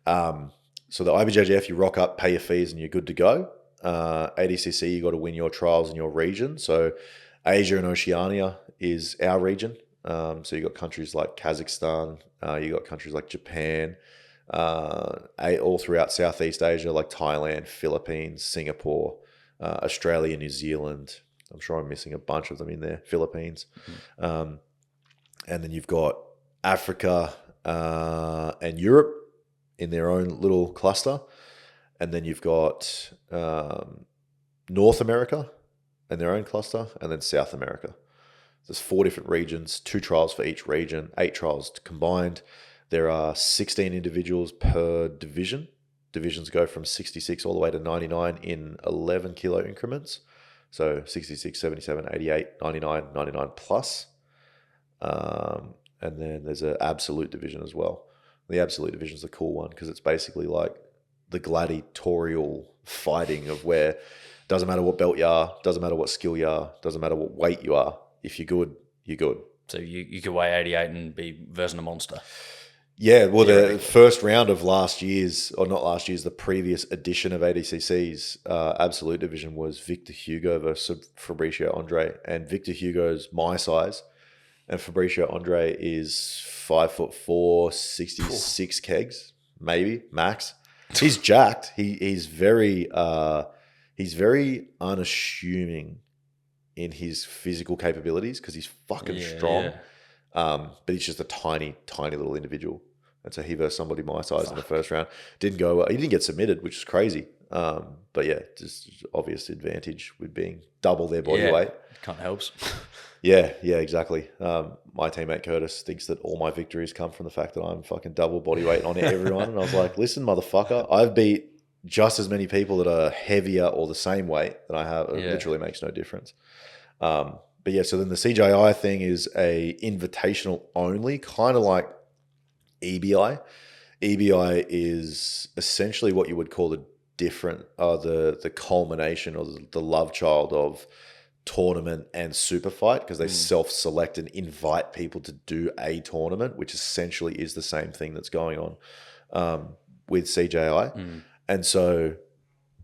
So the IBJJF, you rock up, pay your fees, and you're good to go. ADCC, you got to win your trials in your region. So Asia and Oceania is our region. So you got countries like Kazakhstan, you got countries like Japan, all throughout Southeast Asia, like Thailand, Philippines, Singapore, Australia, New Zealand. I'm sure I'm missing a bunch of them in there. Philippines. And then you've got Africa and Europe in their own little cluster. And then you've got North America in their own cluster, and then South America. There's 4 different regions, 2 trials for each region, 8 trials combined. There are 16 individuals per division. Divisions go from 66 all the way to 99 in 11 kilo increments. So 66, 77, 88, 99, 99 plus. And then there's an absolute division as well. The absolute division is the cool one because it's basically like the gladiatorial fighting of where doesn't matter what belt you are, doesn't matter what skill you are, doesn't matter what weight you are. If you're good, you're good. So you could weigh 88 and be versing a monster. Yeah, well, the first round of last year's, or not last year's, the previous edition of ADCC's absolute division was Victor Hugo versus Fabricio Andre. And Victor Hugo's my size, and Fabricio Andre is 5'4", 66 kegs, maybe, max. He's jacked. He's very unassuming in his physical capabilities because he's fucking strong. Yeah. But he's just a tiny, tiny little individual. And so he versed somebody my size in the first round. Didn't go well. He didn't get submitted, which is crazy. But yeah, just obvious advantage with being double their body weight. Kind of helps. Yeah, exactly. My teammate Curtis thinks that all my victories come from the fact that I'm fucking double body weight on everyone. And I was like, listen, motherfucker, I've beat just as many people that are heavier or the same weight that I have. It literally makes no difference. But yeah, so then the CJI thing is a invitational only, kind of like EBI. EBI is essentially what you would call the culmination or the love child of tournament and super fight, because they self-select and invite people to do a tournament, which essentially is the same thing that's going on with CJI. And so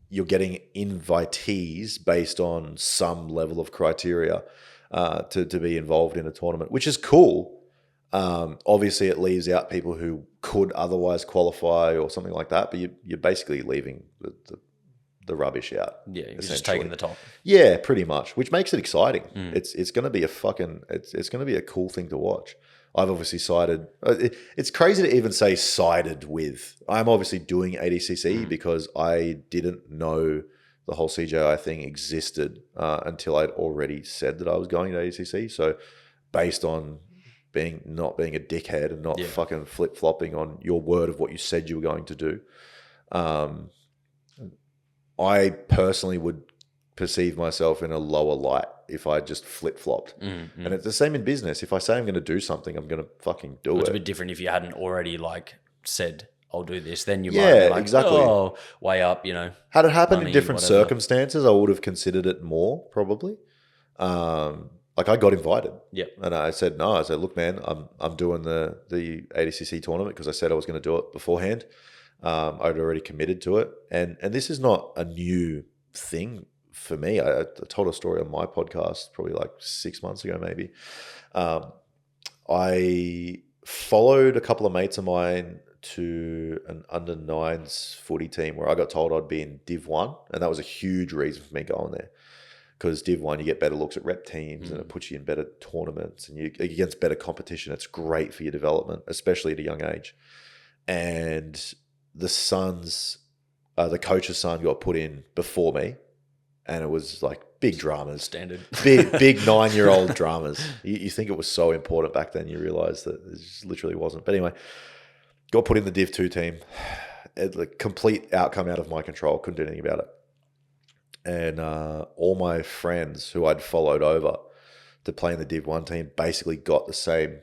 you're getting invitees based on some level of criteria to be involved in a tournament, which is cool. Obviously, it leaves out people who could otherwise qualify or something like that, but you're basically leaving the rubbish out. Yeah, you're just taking the top. Yeah, pretty much, which makes it exciting. It's going to be it's going to be a cool thing to watch. I've obviously sided. It's crazy to even say sided with. I'm obviously doing ADCC because I didn't know the whole CJI thing existed until I'd already said that I was going to ADCC. So based on not being a dickhead and not fucking flip-flopping on your word of what you said you were going to do, I personally would perceive myself in a lower light if I just flip-flopped. And it's the same in business. If I say I'm going to do something, I'm going to fucking do it. It's a bit different if you hadn't already said, I'll do this, then you might be like, exactly. oh, way up, Had it happened money, in different whatever. circumstances, I would have considered it more probably. Like I got invited. Yep. And I said no. I said, look, man, I'm doing the ADCC tournament because I said I was going to do it beforehand. I'd already committed to it, and this is not a new thing for me. I told a story on my podcast probably like 6 months ago, maybe. I followed a couple of mates of mine to an under 9s footy team where I got told I'd be in Div 1, and that was a huge reason for me going there. Because Div 1, you get better looks at rep teams and it puts you in better tournaments and you against better competition. It's great for your development, especially at a young age. And the coach's son got put in before me, and it was like big dramas. Standard. Big 9-year-old dramas. You think it was so important back then, you realise that it just literally wasn't. But anyway, got put in the Div 2 team. The complete outcome out of my control. Couldn't do anything about it. And all my friends who I'd followed over to play in the Div 1 team basically got the same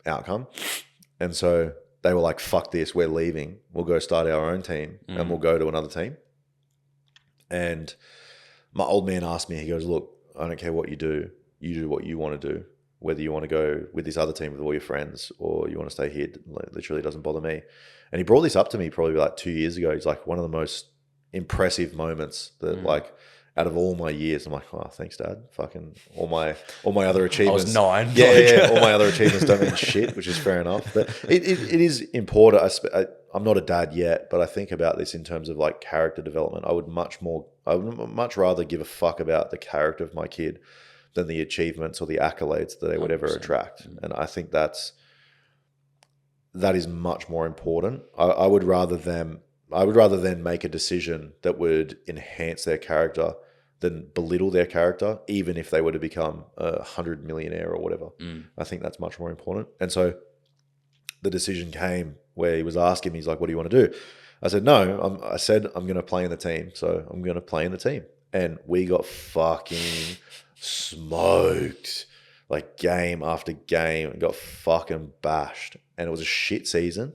outcome. And so they were like, fuck this, we're leaving. We'll go start our own team and we'll go to another team. And my old man asked me, he goes, look, I don't care what you do what you want to do. Whether you want to go with this other team with all your friends or you want to stay here, literally doesn't bother me. And he brought this up to me probably like 2 years ago. He's like, one of the most impressive moments that like out of all my years, I'm like, oh, thanks, Dad. Fucking all my other achievements. I was 9. Yeah. All my other achievements don't mean shit, which is fair enough. But it is important. I'm not a dad yet, but I think about this in terms of like character development. I would much rather give a fuck about the character of my kid than the achievements or the accolades that they would ever attract. And I think that is much more important. I would rather then make a decision that would enhance their character than belittle their character, even if they were to become 100 millionaire or whatever. I think that's much more important. And so the decision came where he was asking me, he's like, what do you want to do? I said, no, I said, I'm going to play in the team. So I'm going to play in the team. And we got fucking smoked, like game after game, and got fucking bashed. And it was a shit season.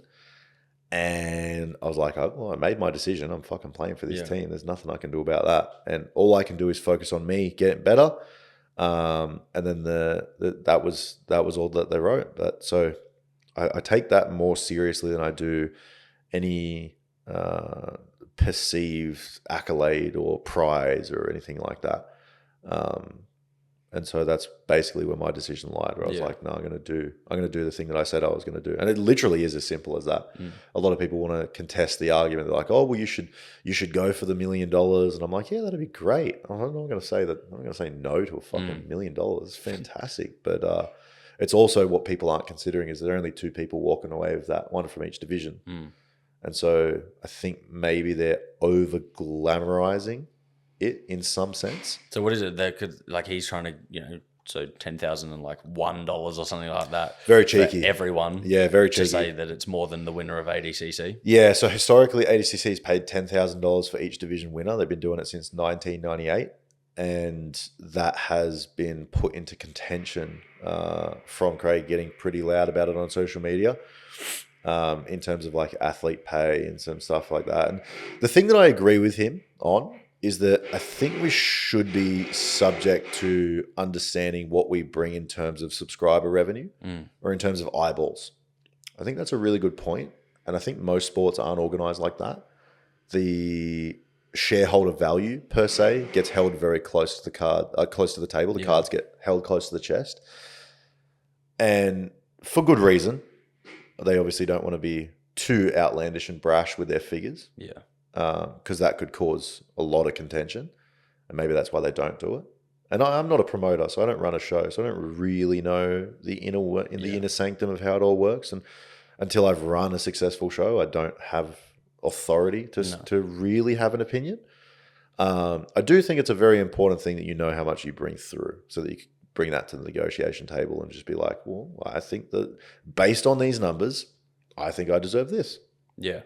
And I was like, well, I made my decision. I'm fucking playing for this team. There's nothing I can do about that. And all I can do is focus on me getting better. And then that was all that they wrote. So I take that more seriously than I do any perceived accolade or prize or anything like that. And so that's basically where my decision lied, where I was like, no, I'm going to do the thing that I said I was going to do. And it literally is as simple as that. A lot of people want to contest the argument. They're like, oh, well, you should go for the $1 million. And I'm like, yeah, that'd be great. I'm not going to say that. I'm not going to say no to a fucking $1 million. It's fantastic. But it's also what people aren't considering is there are only 2 people walking away with that, one from each division. And so I think maybe they're over glamorizing it in some sense. So what is it that could, like, he's trying to, so 10,000 and like $1 or something like that. Very cheeky. For everyone. Yeah, very cheeky. To say that it's more than the winner of ADCC. Yeah, so historically ADCC has paid $10,000 for each division winner. They've been doing it since 1998. And that has been put into contention from Craig getting pretty loud about it on social media in terms of like athlete pay and some stuff like that. And the thing that I agree with him on is that I think we should be subject to understanding what we bring in terms of subscriber revenue or in terms of eyeballs. I think that's a really good point. And I think most sports aren't organized like that. The shareholder value per se gets held very close to the table. The cards get held close to the chest. And for good reason. They obviously don't want to be too outlandish and brash with their figures. Yeah. Because that could cause a lot of contention, and maybe that's why they don't do it. And I'm not a promoter, so I don't run a show, so I don't really know the inner sanctum of how it all works. And until I've run a successful show, I don't have authority to really have an opinion. I do think it's a very important thing that you know how much you bring through, so that you can bring that to the negotiation table and just be like, well, I think that based on these numbers, I think I deserve this. Yeah.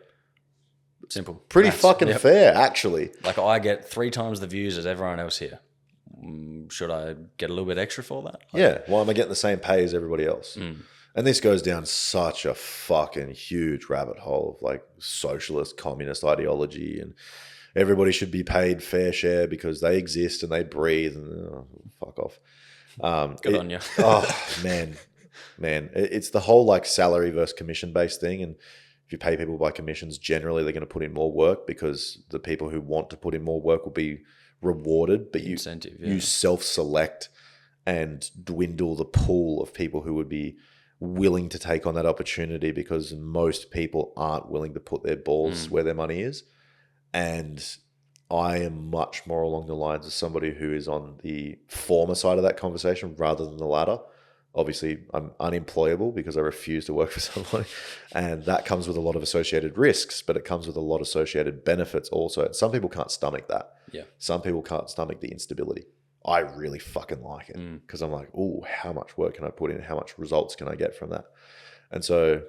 Simple. Pretty fucking fair, actually. Like, I get 3 times the views as everyone else here. Should I get a little bit extra for that? Yeah. Why am I getting the same pay as everybody else? And And this goes down such a fucking huge rabbit hole of like socialist, communist ideology, and everybody should be paid fair share because they exist and they breathe, and fuck off. Good on you. Oh, man. It's the whole like salary versus commission based thing. And if you pay people by commissions, generally they're going to put in more work because the people who want to put in more work will be rewarded, but you self-select and dwindle the pool of people who would be willing to take on that opportunity because most people aren't willing to put their balls where their money is. And I am much more along the lines of somebody who is on the former side of that conversation rather than the latter. Obviously, I'm unemployable because I refuse to work for somebody, and that comes with a lot of associated risks, but it comes with a lot of associated benefits also. Some people can't stomach that. Yeah. Some people can't stomach the instability. I really fucking like it because I'm like, oh, how much work can I put in? How much results can I get from that? And so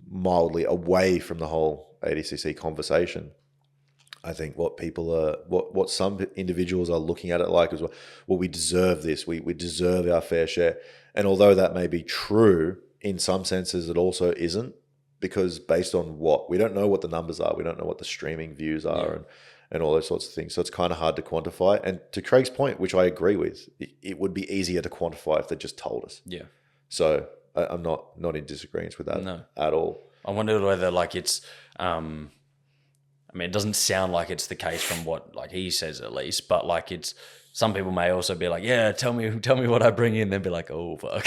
mildly away from the whole ADCC conversation, I think what people are, what some individuals are looking at it like is, well, we deserve this. We deserve our fair share. And although that may be true, in some senses it also isn't, because based on what, we don't know what the numbers are. We don't know what the streaming views are and all those sorts of things. So it's kind of hard to quantify. And to Craig's point, which I agree with, it would be easier to quantify if they just told us. Yeah. So I'm not in disagreement with that at all. I wonder whether like it's, I mean, it doesn't sound like it's the case from what like he says at least, but like it's, some people may also be like, yeah, tell me what I bring in. They'll be like, oh, fuck.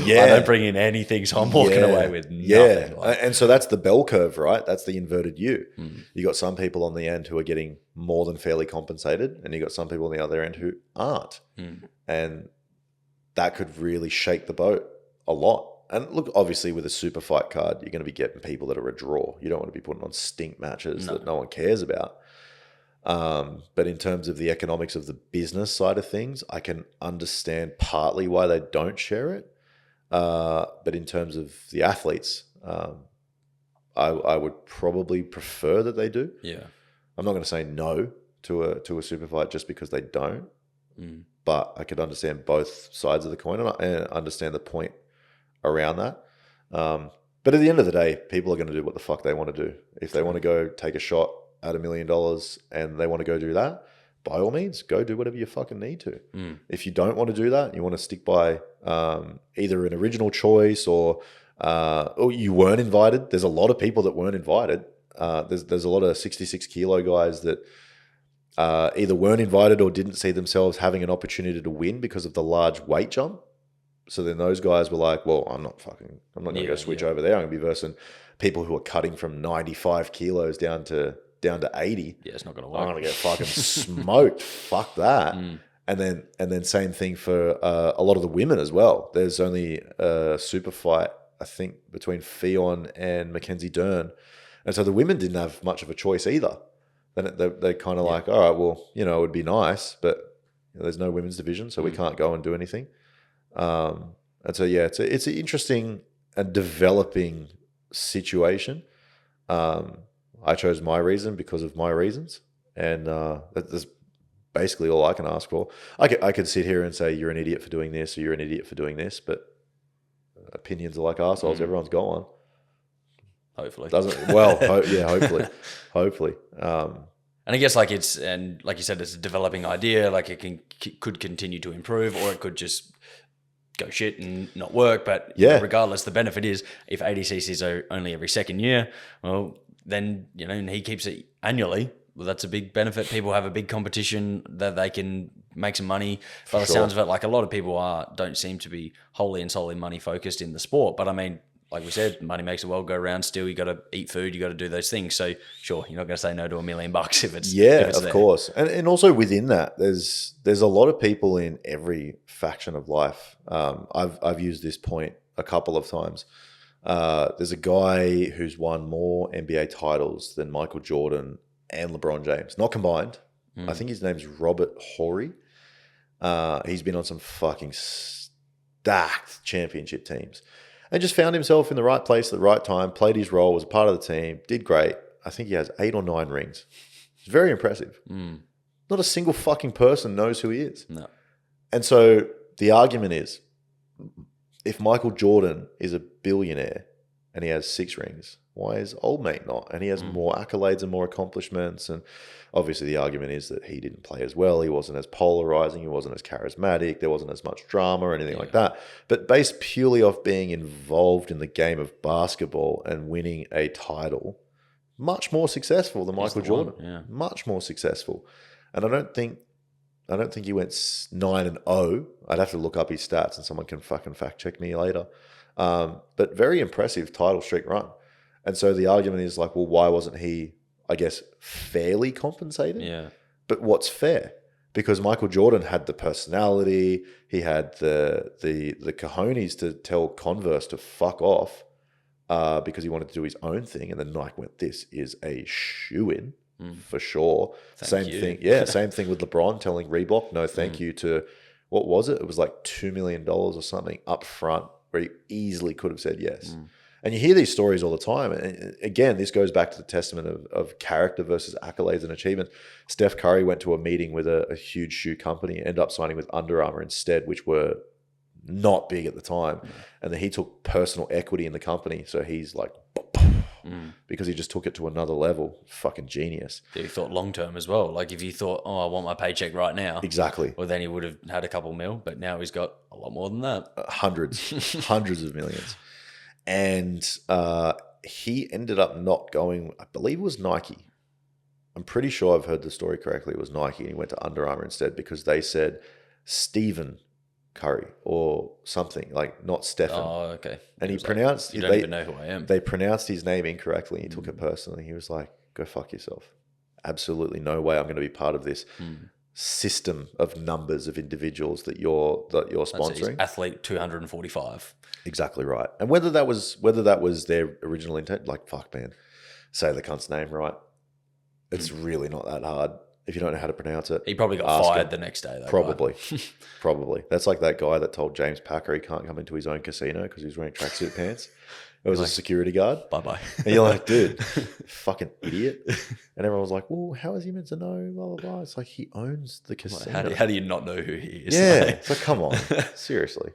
Yeah. I don't bring in anything, so I'm walking away with nothing. Yeah. Like, and so that's the bell curve, right? That's the inverted U. You got some people on the end who are getting more than fairly compensated, and you got some people on the other end who aren't. And that could really shake the boat a lot. And look, obviously with a super fight card, you're going to be getting people that are a draw. You don't want to be putting on stink matches that no one cares about. But in terms of the economics of the business side of things, I can understand partly why they don't share it. But in terms of the athletes, I would probably prefer that they do. Yeah. I'm not going to say no to a super fight just because they don't. But I could understand both sides of the coin and understand the point around that. But at the end of the day, people are going to do what the fuck they want to do. If they want to go take a shot at $1 million and they want to go do that, by all means, go do whatever you fucking need to. If you don't want to do that, you want to stick by either an original choice or you weren't invited. There's a lot of people that weren't invited. There's a lot of 66 kilo guys that either weren't invited or didn't see themselves having an opportunity to win because of the large weight jump. So then those guys were like, well, I'm not going to go switch over there. I'm going to be versing people who are cutting from 95 kilos down to 80. Yeah, it's not going to work. I'm going to get fucking smoked. Fuck that. And then same thing for a lot of the women as well. There's only a super fight, I think, between Fionn and Mackenzie Dern. And so the women didn't have much of a choice either. Then they're kind of like, all right, well, it would be nice, but there's no women's division, so we can't go and do anything. And so, yeah, it's an interesting and developing situation. I chose my reason because of my reasons. And that's basically all I can ask for. I could sit here and say, you're an idiot for doing this or you're an idiot for doing this, but opinions are like arseholes. Everyone's got one. Hopefully. Hopefully. And I guess like it's, and like you said, it's a developing idea. Like it could continue to improve, or it could just go shit and not work. But regardless, the benefit is if ADCCs are only every second year, well, then, and he keeps it annually. Well, that's a big benefit. People have a big competition that they can make some money. By the sounds of it, like a lot of people don't seem to be wholly and solely money focused in the sport. But I mean, like we said, money makes the world go round. Still, you got to eat food. You got to do those things. So sure, you're not going to say no to $1 million if it's of course. And also within that, there's a lot of people in every faction of life. I've used this point a couple of times. There's a guy who's won more NBA titles than Michael Jordan and LeBron James, not combined. I think his name's Robert Horry. He's been on some fucking stacked championship teams. And just found himself in the right place at the right time, played his role, was a part of the team, did great. I think he has 8 or 9 rings. It's very impressive. Not a single fucking person knows who he is. No. And so the argument is, if Michael Jordan is a billionaire and he has 6 rings, why is old mate not? And he has more accolades and more accomplishments. And obviously the argument is that he didn't play as well. He wasn't as polarizing. He wasn't as charismatic. There wasn't as much drama or anything like that. But based purely off being involved in the game of basketball and winning a title, much more successful than Michael Jordan. Yeah. Much more successful. And I don't think he went 9-0. I'd have to look up his stats and someone can fucking fact check me later. But very impressive title streak run. And so the argument is like, well, why wasn't he, I guess, fairly compensated? Yeah. But what's fair? Because Michael Jordan had the personality, he had the cojones to tell Converse to fuck off because he wanted to do his own thing. And then Nike went, this is a shoo-in for sure. Thank you. Thing. Yeah, same thing with LeBron telling Reebok, no thank you to, what was it? It was like $2 million or something up front where he easily could have said yes. And you hear these stories all the time. And again, this goes back to the testament of character versus accolades and achievement. Steph Curry went to a meeting with a huge shoe company, ended up signing with Under Armour instead, which were not big at the time. And then he took personal equity in the company. So he's like, because he just took it to another level. Fucking genius. He thought long term as well. Like if he thought, I want my paycheck right now. Exactly. Well, then he would have had a couple mil, but now he's got a lot more than that. Hundreds of millions. And he ended up not going, I believe it was Nike. I'm pretty sure I've heard the story correctly. It was Nike, and he went to Under Armour instead because they said Stephen Curry or something, like not Stephen. Oh, okay. And he pronounced... You don't even know who I am. They pronounced his name incorrectly. He took it personally. He was like, go fuck yourself. Absolutely no way I'm going to be part of this system of numbers of individuals that you're sponsoring. Athlete 245. Exactly right. And whether that was their original intent, like, fuck, man, say the cunt's name right. It's really not that hard if you don't know how to pronounce it. He probably got fired the next day, though. Probably. Right? Probably. That's like that guy that told James Packer he can't come into his own casino because he was wearing tracksuit pants. It was a security guard. Bye-bye. And you're like, dude, fucking idiot. And everyone was like, well, how is he meant to know? Blah, blah, blah. It's like, he owns the casino. How do you not know who he is? Yeah. It's like, come on. Seriously.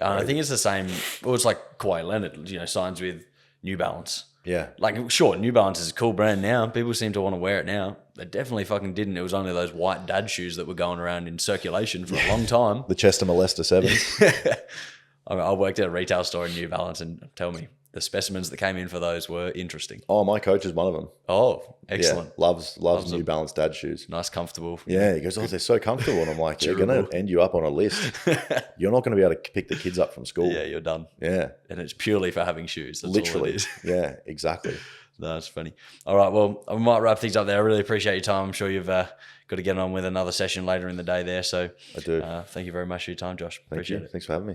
I think it's the same. Well, it's like Kawhi Leonard, signs with New Balance. Yeah. Like, sure, New Balance is a cool brand now. People seem to want to wear it now. They definitely fucking didn't. It was only those white dad shoes that were going around in circulation for a long time. The Chester Molester 7s. I worked at a retail store in New Balance, and tell me, the specimens that came in for those were interesting. Oh, my coach is one of them. Oh, excellent. Yeah, loves New Balance dad shoes. Nice, comfortable. Yeah, he goes, oh, they're so comfortable. And I'm like, they're going to end you up on a list. You're not going to be able to pick the kids up from school. Yeah, you're done. Yeah. And it's purely for having shoes. That's literally. All it is. Yeah, exactly. No, that's funny. All right, well, I might wrap things up there. I really appreciate your time. I'm sure you've got to get on with another session later in the day there. So I do. Thank you very much for your time, Josh. Appreciate it. Thanks for having me.